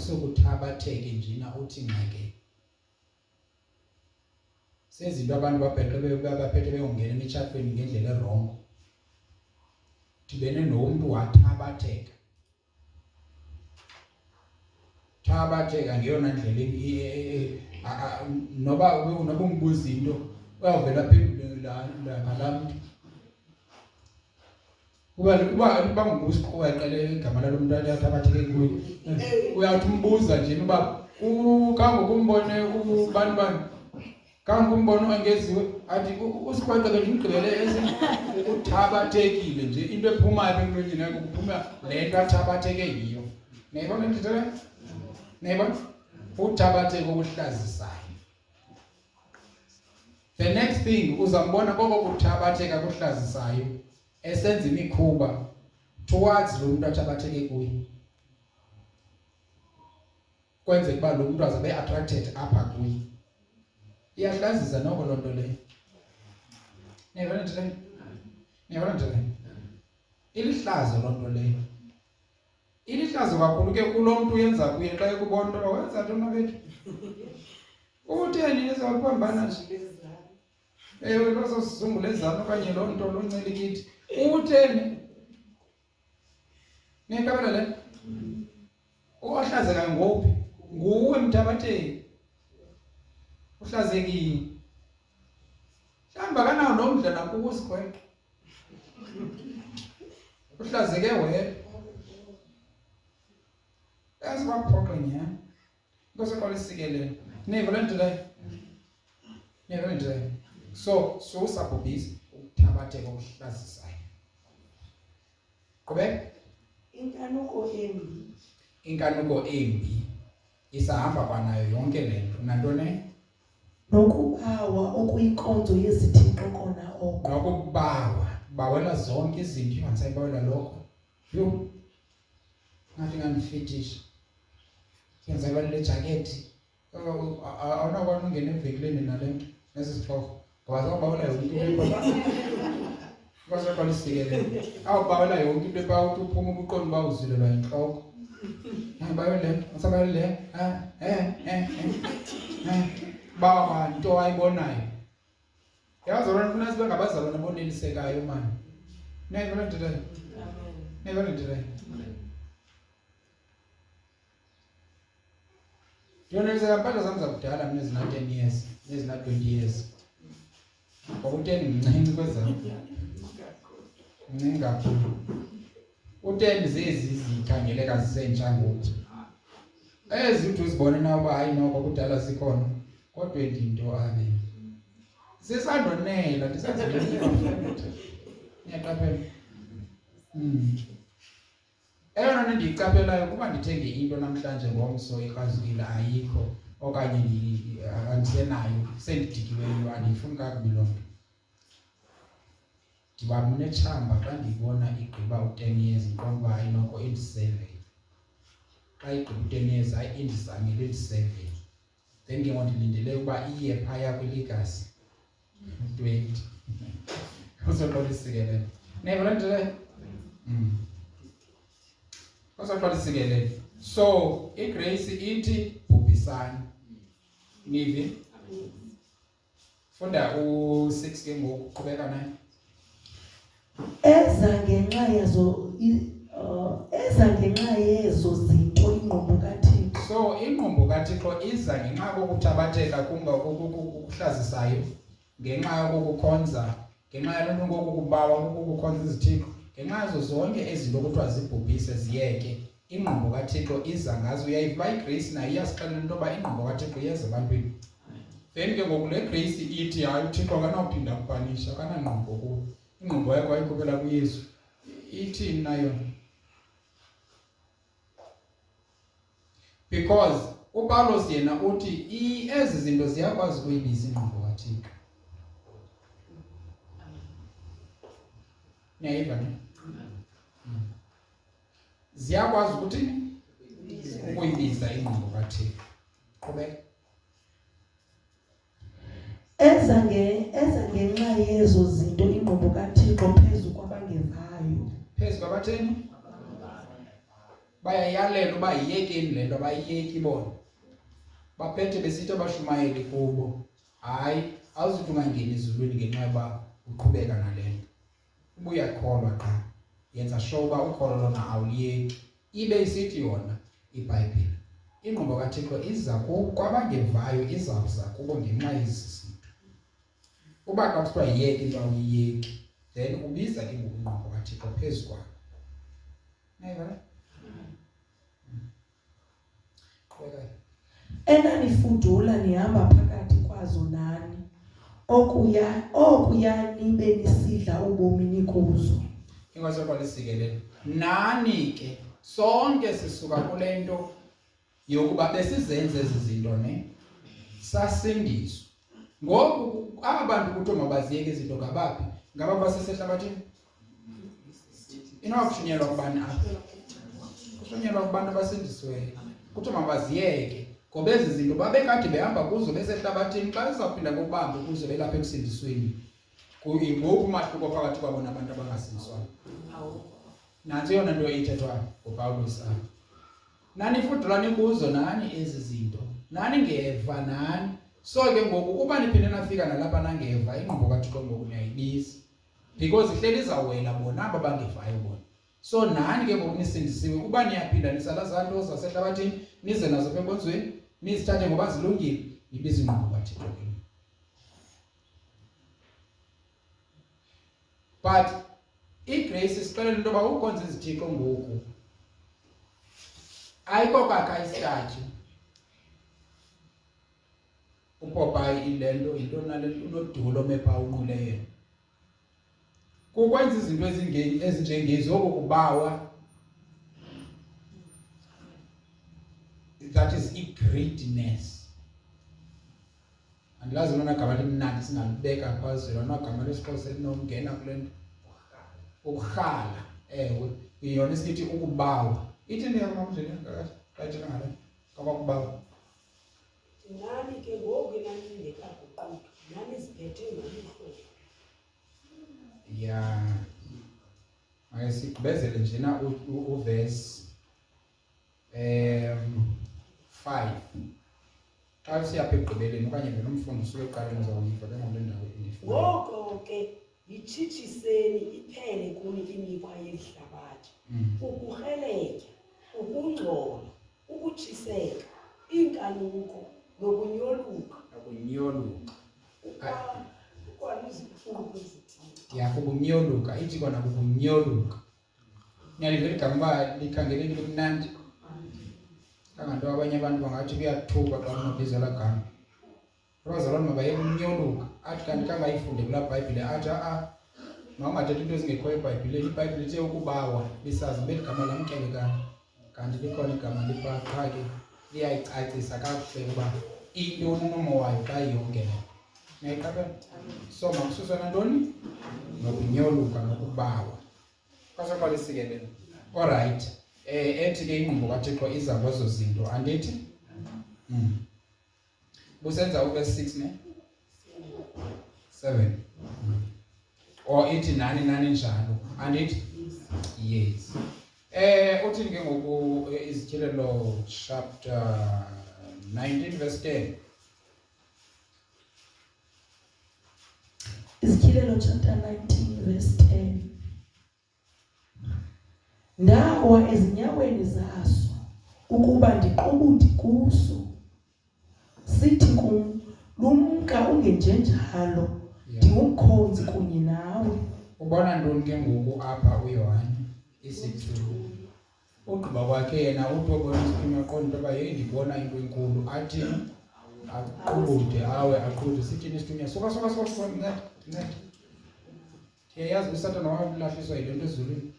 [SPEAKER 2] sokuthabatheke njena uthi ngake sezinto abantu baphethe beyongena emitshatweni ngendlela erongo dibene nomuntu wathabatheka thabatheka ngeyona ndlela noba unobumbuza into uyavela phendula ngalamntu kuba ngumbuzo qoqele igama lalomuntu athabatheke kuye uyathi umbuza nje uba kango kumbone ubani kango kumbone ongeziwe athi usiqweqele ngigqibele ukuthabathekile nje into ephumayo emlonyeni yakho kuphuma le nto athabatheke yiyo nayibona ndithele nayibona uthabatheke okuhlazisayo the next thing uzambona koko kuthabatheka kuhlazisayo esenza imikhuba towards lo muntu athabatheke kuye kwenze kuba lo muntu azabe attracted apha kuye iyahlazisa noko loo nto leyo niyabona nje ilihlazo loo nto leyo ilihlazo kakhulu ke kulo mntu uyenza kuye xa ekubona into wenza ntona bethu utheni ezawuphambana nje ewe loso sizungulezana okanye loo nto loncelikithi utheni niyakabela le uhlazeka ngophi nguwe mthabatheki uhlazekile hlamba kanawo nomdla nakuwo sikhweqe uhlazeke wena asibaphoqa nyani ngosoqalisikelela niyabona nje so usabhubhisa ukuthabatheka okuhlazisayo qhubeka inkanuko embi isahamba kwanayo yonke le nto nantoni
[SPEAKER 1] nokubawa okuyinkonzo yezithixo kona oko
[SPEAKER 2] nokubawa bawela zonke izinto ingasayibawela lokho yho ngathi ngandifitish yenza le jacket awunakwazi ungena evenkileni nale nto nesisihloko ngoba zawubawela yonke into kwasoqalisikelela awubawela yonke into epawuthi uphuma ubuqondo uba uzilelwa yintloko bayole asabayole bawa into ayibonayo yazi lona ufuna sibe ngabazalwana bonelisekayo mani nayibona nje amen nayibona nje yona izaphatha zami zakudala mina ezina 10 years ezina 20 years ngokutheni mncinci kwezami mncinci kakhulu u10 zezi zikhangeleka zisentsha ngoku ezithi uzibone na uba hayi noko kudala sikhona kodwa into abe Sisandonela ndisazile. Niyaqaphela? Eyona nto ndiyiqaphelayo kuba ndithenge into namhlanje ngomso ikrazukile ayikho okanye andisenayo sendidikiweyo andiyifuni kakubi loo nto. Ndiba mnetshamba xa ndibona igqiba u-10 years intoba ayinoko indiseve. Xa igqiba u-10 years hayi indizamile indiseve. Then ke ngoku ndilindele ukuba iye phaya kwiligasi 20. Uzoqala isikelele. Neva le nto leyo? Uzoqala isikelele. So igrace ithi bhubhisani. Nivi? Funda u6 ke ngoku qhubeka naye.
[SPEAKER 1] Eza ngenxa yezo zinto ingqondo kaThixo.
[SPEAKER 2] So ingqondo kaThixo iza ngenxa kokuthabatheka kuhlazisayo, ngenxa yokukhonza, ngenxa yaloo ngokukubawa ukukhonza izithixo, ngenxa yazo zonke ezinto kuthiwa zibhubhise ziyeke. Ingqondo kaThixo iza ngazo. Uyayiva igrace nayo iyasixelela into yoba ingqondo kaThixo iyeza ebantwini. Then ke ngoku le grace ithi hayi uThixo akanawuphinda akupanisha, akanangqondo kuwo. Ingqondo yakho ayikhophela kuYesu. Ithini nayo? Because uPaulos yena uthi ezi zinto ziyakwazi ukuyibiza ingqondo kaThixo. Niyayiva ne? Ziyakwazi ukuthi ukuyibiza ingqondo kaThixo. Qhubeka.
[SPEAKER 1] Eza ngenxa yezo zinto ingqondo kaThixo phezu kwabangevayo.
[SPEAKER 2] Phezu kwabatheni? Bayayalela uba yiyekeni le nto abayiyeki bona. Baphethe besithi abashumayeli kubo, hayi awuzuthi ungangeni ezulwini ngenxa yoba uqhubeka nale nto. Uba uyakholwa qha yenza sure uba ukholo lona awuliyeki. Ibe isithi yona iBhayibhile ingqondo kaThixo iza kwabangevayo, izawuza kubo ngenxa yezi zinto. Uba xa kuthiwa yiyeke into awuyiyeki, then ubiza ke ngoku ingqondo kaThixo phezu kwakho. Nayiva?
[SPEAKER 1] Enanifudula nihamba phakathi kwazo nani, okuya nibe nisidla ubomi nikuzo.
[SPEAKER 2] Inkosi kwalisikelele. Nani ke sonke sisuka kule nto yokuba besizenze ezi zinto sasindiswa. Ngoku aba bantu kuthiwa mabaziyeke izinto ngabaphi? Ngaba basesehlabathini? Inokushunyelwa kubani apha? Kushunyelwa kubantu abasindisiweyo. Kuthiwa mabaziyeke ngoba ezi zinto babekade behamba kuzo besehlabathini, xa zizawuphinda ngokubamba kuzo belapha ekusindisweni. Ngoku umahluko phakathi kwabo nabantu abangasindiswayo. Nantsi yona nto ithethwa nguPawulos apha. Nani fudulani kuzo nani ezi zinto. Nani ngeva nani. So ke ngoku kuba niphinde nafika nalapha nangeva, ingqondo kaThixo ngoku niyayibiza. Because ihleli izawuwela bona aba bangevayo bona. So nani ke ngoku nisindisiwe uba niyaphinda nisalaza nto zasehlabathini nize nazo apha enkonzweni nizithathe ngoba zilungile, ibiza ingqondo kaThixo ke. But igrace isixelela into yoba ukonza izithixo ngoku ayikho kwakha isithatyu. Upopayi ile nto yinto nale unodulo mepha unquleyo. Kukwenza izinto ezinjengezi okukubawa. That is greediness. Andilazi lona gama limnandi singalibeka phezulu, lona gama lesikhosi elinomngena kule nto. Ukurhala, yona isithi ukubawa. Ithini yona manje ngakathi kathina ngale kwakubawa.
[SPEAKER 3] Nani ke ngoku naningekaguquki, nani ziphethe ngomhlobo.
[SPEAKER 2] Ya. Ayisigqibezele njena uverse 5. Xa siyapha ekugqibeleni okanye vele umfundi usuke eqaleni uzawuyiva ke ngale ndawo endifuna.
[SPEAKER 3] Ngoko ke yitshitshiseni iphele kuni imikhwa yehlabathi. Ukurheleka, ukungcola, ukutshiseka, inkanuko nokunyoluka. Ukwaluzifundo ezithile.
[SPEAKER 2] Kukunyoluka, ithi kona kukunyoluka. Niyalivela igama uba likhangelekile kumnandi. Kanganto abanye abantu bangathi kuyathuka xa unobiza la gama. abazalwane mabayeke umnyoluka athi kanti kangayifunde kulaa Bhayibhile athi mawungathetha into ezingekhoyo eBhayibhileni. IBhayibhile ithe ukubawa lisazi beli gama lamkelekanga, kanti likhona igama libha qha ke liyayicacisa kakuhle ukuba intoni unomo wayo xa yonke le. Niyayiqaphela? So makususwe nantoni? Nokunyoluka nokubawa. Kwasokwalisikelelo. Alright. Ethi ke inkqubo kaThixo iza kwezo zinto andithi? Busenza uverse 6 ne? 7. Or ithi nani njalo andithi? Yes. Uthini ke ngoku Izityelelo chapter 19 verse 10.
[SPEAKER 1] Izityelelo chapter 19 verse 10. Ndawa ezinyaweni zaso ukuba ndiqubuthe kuso. Sithi kum, lumka ungenjenjalo, ndingumkhonzi kunye nawe.
[SPEAKER 2] Ubona ntoni ke ngoku apha uYohane isithulu? Ugqiba kwakhe yena uthi ubona isithunywa aqonda into yoba yeyi ndibona into enkulu athi aqubuthe aqubuthe. Sithini isithunywa? Suka nceda. Ndiyayazi uSatana wayelahliswa yile nto ezulwini.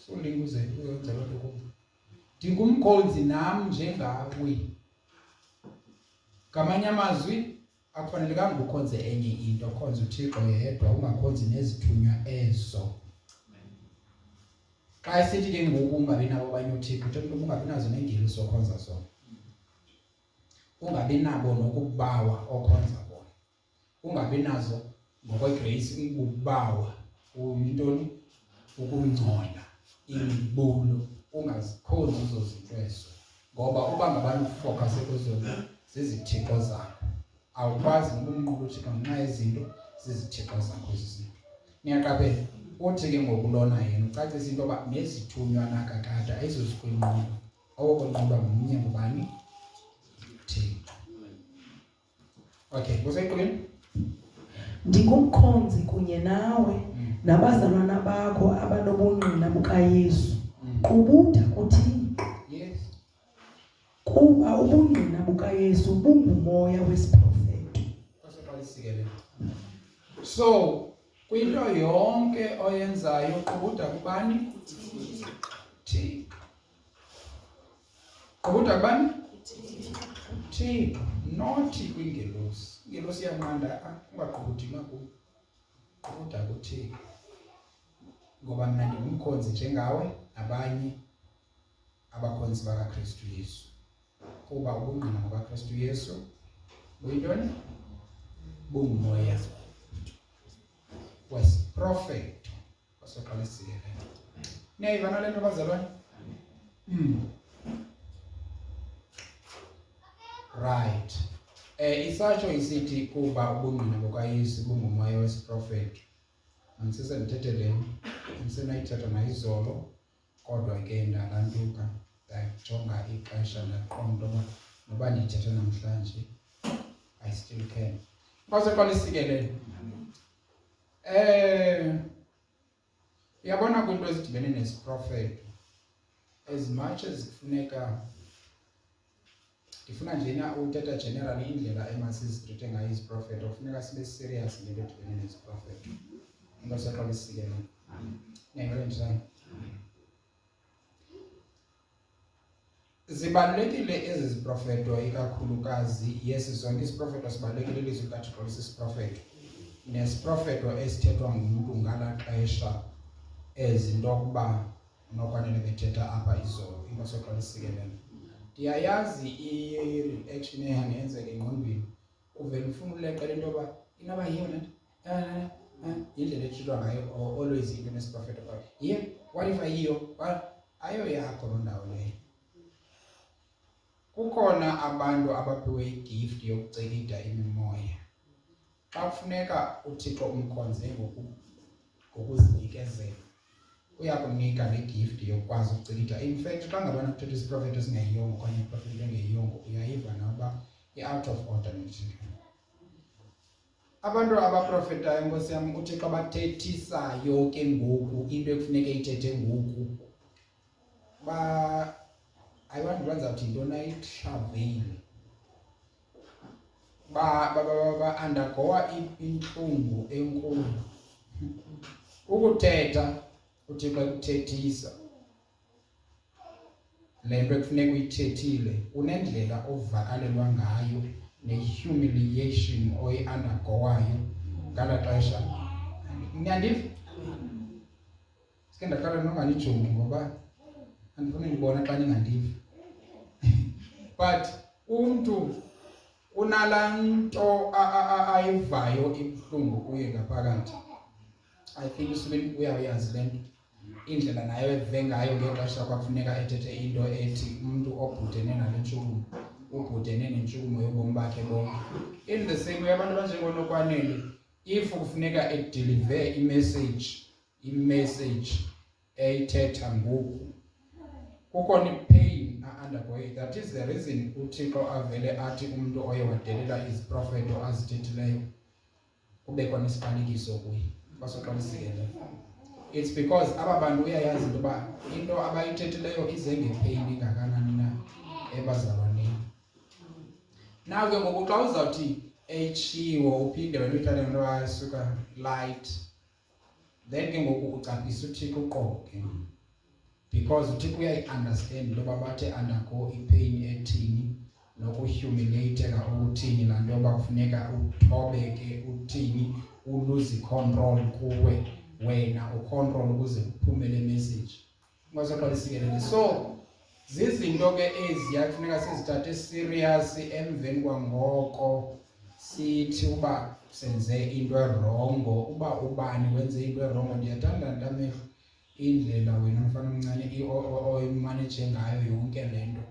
[SPEAKER 2] Sulinga uzenza loo nto kubo. Ndingumkhonzi nam njengawe. Ngamanye amazwi akufanelekanga ukhonze enye into, khonza uThixo yedwa, ungakhonzi nezithunywa ezo. Xa sithi ke ngoku ungabi nabo abanye uThixo, uthetha ukuba ungabi nazo neengeli sokhonza zona, ungabi nabo nokubawa okhonza bona, ungabi nazo ngokwegrace ukubawa intoni, ukungcola, imibulo, ungazikhonzi ezo zinto ezo. Ngoba uba ngabani ufocus kwezo zizithixo zakho, awukwazi nokumnqula uThixo ngenxa yezinto zizithixo zakho zizinto. Niyaqaphela? Uthi ke ngoku lona yena ucacisa into yoba nezithunywa nakakade ayizozikwinqula, owokunqulwa ngomnye ngubani? Thixo. Okay, kuseqhubeni.
[SPEAKER 1] Ndingumkhonzi kunye nawe nabazalwana bakho abanobungqina bukaYesu. Qubutha kuThixo.
[SPEAKER 2] Yes.
[SPEAKER 1] Kuba ubungqina bukaYesu bungumoya wesiprofeto.
[SPEAKER 2] So kwinto yonke oyenzayo qubutha kubani? Thixo. Qubutha kubani? Thixo. Nothi kwingelosi. Ingelosi yanqanda ungaqhubuthi ngakubo. Qubutha kuThixo. Ngoba mna ndingumkhonzi njengawe nabanye abakhonzi bakaKristu Yesu. Kuba ubungqina bakaKristu Yesu buyintoni? Bungumoya wesiprofeto. Kwasoqalisile. Niyayivana le nto bazalwane? Right. Isatsho isithi kuba ubungqina bukaYesu bungumoya wesiprofeto. Andisise ndithethe le ndisenayithetha nayizolo, kodwa ke ndalantuka ndajonga ixesha ndaqonda uba noba ndithethe namhlanje I still can. Kwasoqalisikelela. Uyabona kwinto ezidibene nesiprofeto, as much as kufuneka ndifuna njena uthetha generally indlela emasizitrithe ngayo iziprofeto, kufuneka sibe serious ngento edibene nesiprofeto. Kwasoqalisikelela. Niyayibona njani? Zibalulekile ezi ziprofeto ikakhulukazi. Yes, zonke isiprofeto sibalulekile, ilizwi likaThixo lisisiprofeto. Nesiprofeto esithethwa ngumntu ngalaa xesha ezinto okuba nokwanele bethetha apha izolo. Kwasoqalisikelela. Ndiyayazi i-reaction eyahamba yenzeka engqondweni, uvele ufuna uleqela into yoba inoba yiyo le nto, yindlela ethethwa ngayo always into nesiprofeto. Yeah, what if ayiyo? Ayo yakho loo ndawo leyo. Kukhona abantu abaphiwe igift yokucekida imimoya. Xa kufuneka uThixo umkhonze ngokuzinikezela, uyakunika le gift yokwazi ukucekida. In fact, xa ngabana kuthetha isiprofeto esingeyongo okanye iprofeto engeyongo, uyayiva noba i-out of order noThixo. Abantu abaprofetayo, Nkosi yam, uThixo abathethisayo ke ngoku into ekufuneka ithethe ngoku, ayibantu bazawuthi yintoni? Ayitraveyile. ba undergoa inhlungu enkulu. Ukuthetha uThixo ekuthethisa lento ekufuneka uyithethile unendlela ovakalelwa ngayo ne-humiliation oyi-undergoayo ngala xesha. Ngiyandiva? Sike ndaqala nonganijongi ngoba andifuni ndibona xa ningandiva. But umntu unalaa nto ayivayo ibuhlungu kuye ngaphakathi. I think usuke uyayazi le nto. Indlela nayo eve ngayo ngexesha kwakufuneka ethethe into ethi umuntu obhudene nale ntshukumo, ubhudene nentshukumo yobomi bakhe bonke. In the same way abantu abanjengoNokwanele, if kufuneka edeliver imessage eyithetha ngoku, kukhona ipain undergoing. That is the reason uThixo avele athi umuntu oye wadelela iziprofeto azithethileyo kube khona isifanekiso kuye. Basoxolisikele. It's because aba bantu uyayazi into yoba into abayithethileyo ize ngepain ingakanani na ebazalwaneni. Now ke ngoku xa uzawuthi etshiwo uphinde wena uyithathe ngento ayisuka light, then ke ngoku ucapisa uThixo uqobo ke, because uThixo uyayi-understand into yoba bathe undergo ipain ethini nokuhumiliateka okuthini, laa nto yoba kufuneka uthobeke uthini, uluze control kuwe wena ucontrol ukuze kuphume le message. Ungasoxolisikelele. So zizinto ke eziya kufuneka sizithathe serious emveni kwangoko sithi uba senze into erongo, uba ubani wenze into erongo. Ndiyathanda ntamehlo indlela wena mfana omncane oyimanage ngayo yonke le nto,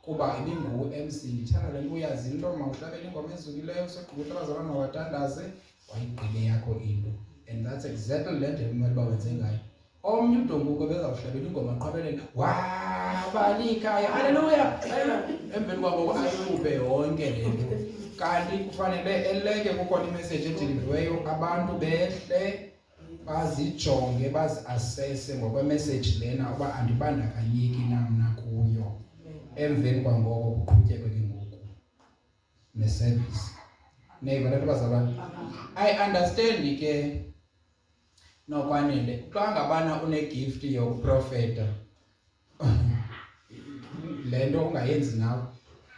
[SPEAKER 2] kuba ibingu-MC. Ndithanda le nto uyazi into mawuhlabele ingoma ezukileyo usogqiba abazalwana watandaze wayigqile yakho into. And that's exactly le nto ekumele uba wenze ngayo. Omnye udonguko bezawuhlabela ingoma aqabelela wabalika haleluya emveni kwabo ayibube yonke le nto. Kanti kufanele eleke kukhona imessage edeliveweyo, abantu behle bazijonge bazi-assesse ngokwemessage lena uba andibandakanyeki namna kuyo. Emveni kwangoko kuqhutyekwe ke ngoku neservice. Neiva lento bazalwane. I understand ke Nokwanele xa ngabana unegift yokuprofeta le nto ungayenzi nawe.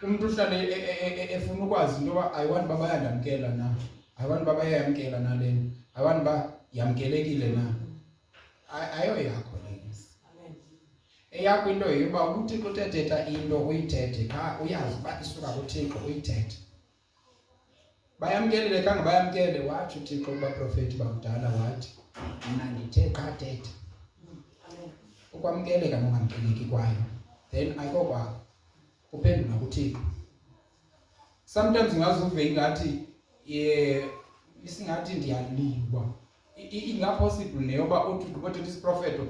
[SPEAKER 2] Umuntu uhlale efuna ukwazi into yoba ayiwani uba bayandamkela na, ayiwani uba bayayamkela na le nto, ayiwani uba yamkelekile na. Ayo yakho le. Eyakho into yeyoba uThixo uthetha into uyithethe qha uyazi uba isuka kuThixo uyithethe. Bayamkelile kanga bayamkele, wathi uThixo kuba profeti bakudala wathi mna ndithe qha thetha. Ukwamkeleka nongamkeleki kwayo then ayikho kwakho, uphendula kuThixo. Sometimes ungazuve ingathi isingathi ndiyaliwa. Ingapossible neyoba uthi ugqibothetha isiprofeto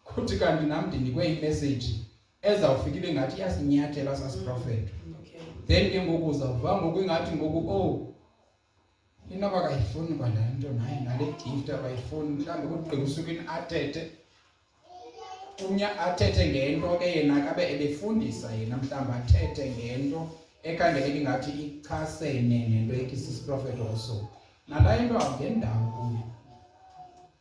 [SPEAKER 2] kuthi kanti nam ndinikwe imessage ezawufika ibe ngathi iyasinyathela sasiprofeto. Then ke ngoku uzawuva ngoku ingathi ngoku inoba kayifuni kwala nto naye nale gift abayifuni, mhlawumbi kugqiba usukwini athethe ngento ke yena kabe ebefundisa yena, mhlawumbi athethe ngento ekhangeleka ingathi ichasene nento ekisisiprofeto oso. Nalaa into akungendawo kuyo.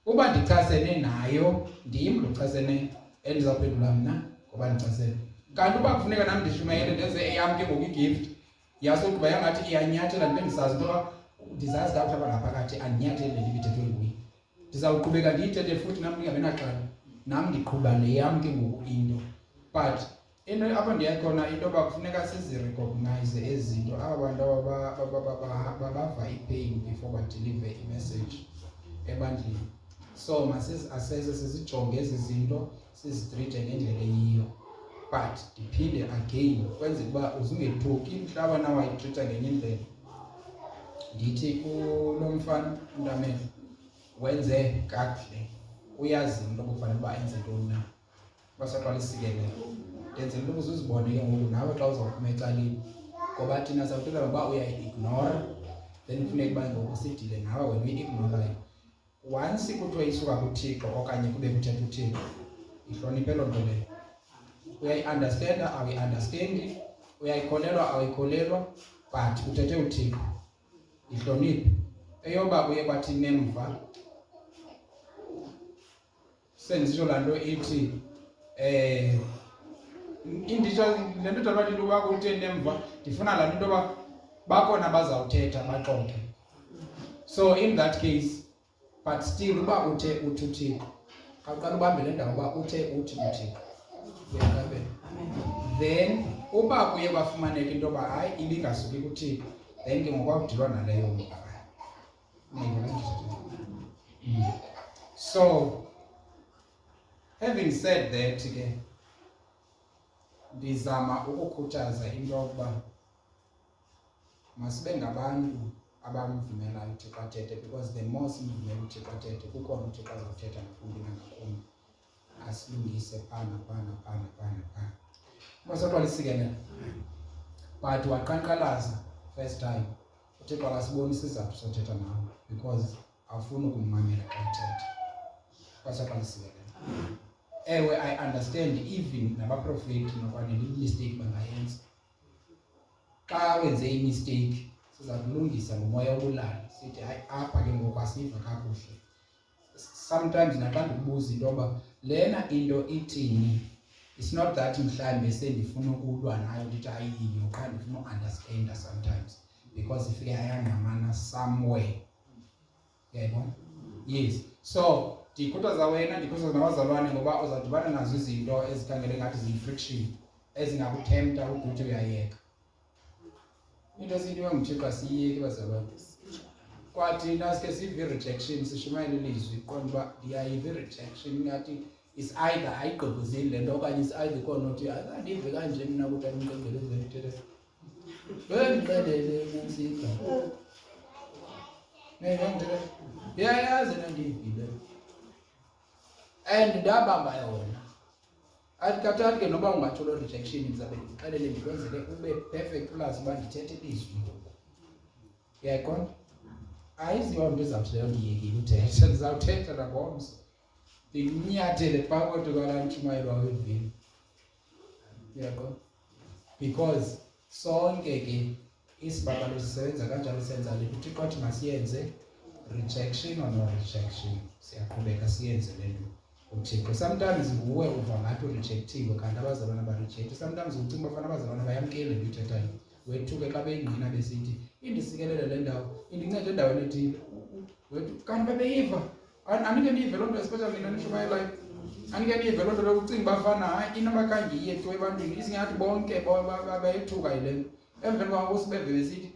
[SPEAKER 2] Uba ndichasene nayo ndim lo chasene endizawuphendula mna ngoba ndichasene. Kanti uba kufuneka nam ndishumayele ndenze eyam ke ngoku igift yasokuba yangathi iyanyathela ndibe ndisazi into yoba ndizazi kakuhle apha ngaphakathi andinyatheli le nto ibithethwe nguye. Ndizawuqhubeka ndiyithethe futhi nam ndingabi naxhala, nam ndiqhuba le yam ke ngoku into. But into apha ndiyakhona into yoba kufuneka sizirecognize ezi zinto. Aba bantu bava ipain before badeliver imessage ebandleni. So masizi-assesse sizijonge ezi zinto sizitrite ngendlela eyiyo. But ndiphinde again kwenzela uba uzungethuki mhlawumbi nawe wayitrita ngenye indlela. Ndithi kulo mfana Ntamehlo wenze kakuhle, uyazi into okufanele uba enze ntoni na. Basaqalisikelele ndenzela into uzuzibone ke ngoku nawe xa uzawuphuma ecaleni, ngoba thina sawuthetha ngoba uyayi-ignora then kufuneka uba ngoku sidile nawe wena uyi-ignorayo. Once kuthiwe isuka kuThixo okanye kube kuthetha uThixo, ihloniphe loo nto leyo. Uyayi-understanda, awuyi-understandi, uyayikholelwa awuyikholelwa but uthethe uThixo ihloniphe eyoba kuye kwathi nemva senzisho lanto ithi inditsha lento dalwa into ba kuthi nemva ndifuna la into ba bakhona bazawuthetha baxoxe. So in that case but still uba uthe uthi uThixo qaqala ubambe le ndawo uba uthe uthi uThixo uyabe then uba kuye bafumaneka into ba hayi ibingasuki kuThixo then ke ngokwakudilwa naleyo mba. So having said that ke ndizama ukukhuthaza into yokuba masibe ngabantu abamvumelayo uThixo athethe, because the more simvumela uThixo athethe kukhona uThixo azawuthetha ngakumbi nangakumbi asilungise phana. Masathiwa lisikelela but waqanqalaza first time uThixo akasiboni isizathu sothetha nawe because awufuni ukumamela xa ethetha. Masathiwa lisikelela. Ewe, I understand even nabaprofeti nokwanele imistake bangayenza. Xa wenze imistake siza kulungisa ngomoya wobulali sithi hayi apha ke ngoku asiva kakuhle. Sometimes naxa ndikubuza into yoba lena into ithini, it's not that mhlawumbe sendifuna ukulwa nayo ndithi ayiyo qha ndifuna uunderstanda sometimes because ifike yangqamana somewhere. Yayibona? Yes. So ndikhuthaza wena, ndikhuthaza nabazalwane ngoba uzadibana nazo izinto ezikhangele ngathi ziyi-friction ezingakuthemta ukuthi uyayeka. Into esiyinto ngumthixo asiyeki bazalwane. Kwathi nasike sive i-rejection sishumayela ilizwi qonda uba ndiyayiva i-rejection ngathi is either ayigqibhuzeli le nto okanye is either khona uthi andive kanje mna ukuthi andinqengele ezithethe. Bendixelele kusika. Yayazi nandiyivile. And ndabamba yona. Andikhathali ke noba ungatholo rejection ndizabe ndixelele ndikwenzele ube perfect plus uba ndithethe ilizwi ngoku. Uyayibona? Ayiziyo nto ezawuthi leyo ndiyekile uthetha, ndizawuthetha nangomso. Ndinyathele phakathi kwalaa ntshumayelo wevili. Uyayibona? Because sonke ke isibabalo sisebenza kanjalo senza le uThixo athi masiyenze rejection or no rejection. Siyaqhubeka siyenze le nto. uThixo sometimes nguwe uva ngathi urejectiwe kanti abazalwana bareject. Sometimes ucinga bafana abazalwana bayamkele into ethethayo. Wethuke xa beyingqina besithi indisikelele le ndawo indincede endaweni ethile. Wethu kanti babeyiva anike nive loo nto especially nina nishumayelayo. Anike nive loo nto lokucinga bafana hayi inoba khange iyethu ebantwini isingathi bonke bayethuka yile nto. Emveni kwako usibeve besithi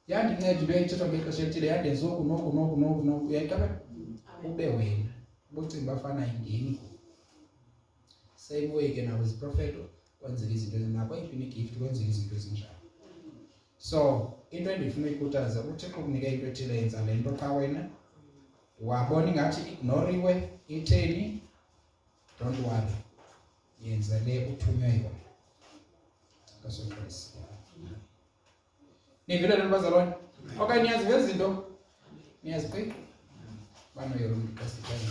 [SPEAKER 2] yandinceda into eyithetha ngexesha elithile yandenza oku noku. Uyayixabela ube wena ubucinga bafana ingeni. Same way ke nawe ziprofeto kwenzeka izinto ezinakho ipini gift kwenzeka izinto ezinjalo. So into endifuna uyikhuthaza uThixo kunike into ethile yenza le nto qha wena wabona ingathi ignoriwe itheni, don't worry, yenza le uthunywe yona. Kasokrisi. Nivile le bazalwane? Okay, niyazive izinto? Niyazive? Bano yero mkasi kani.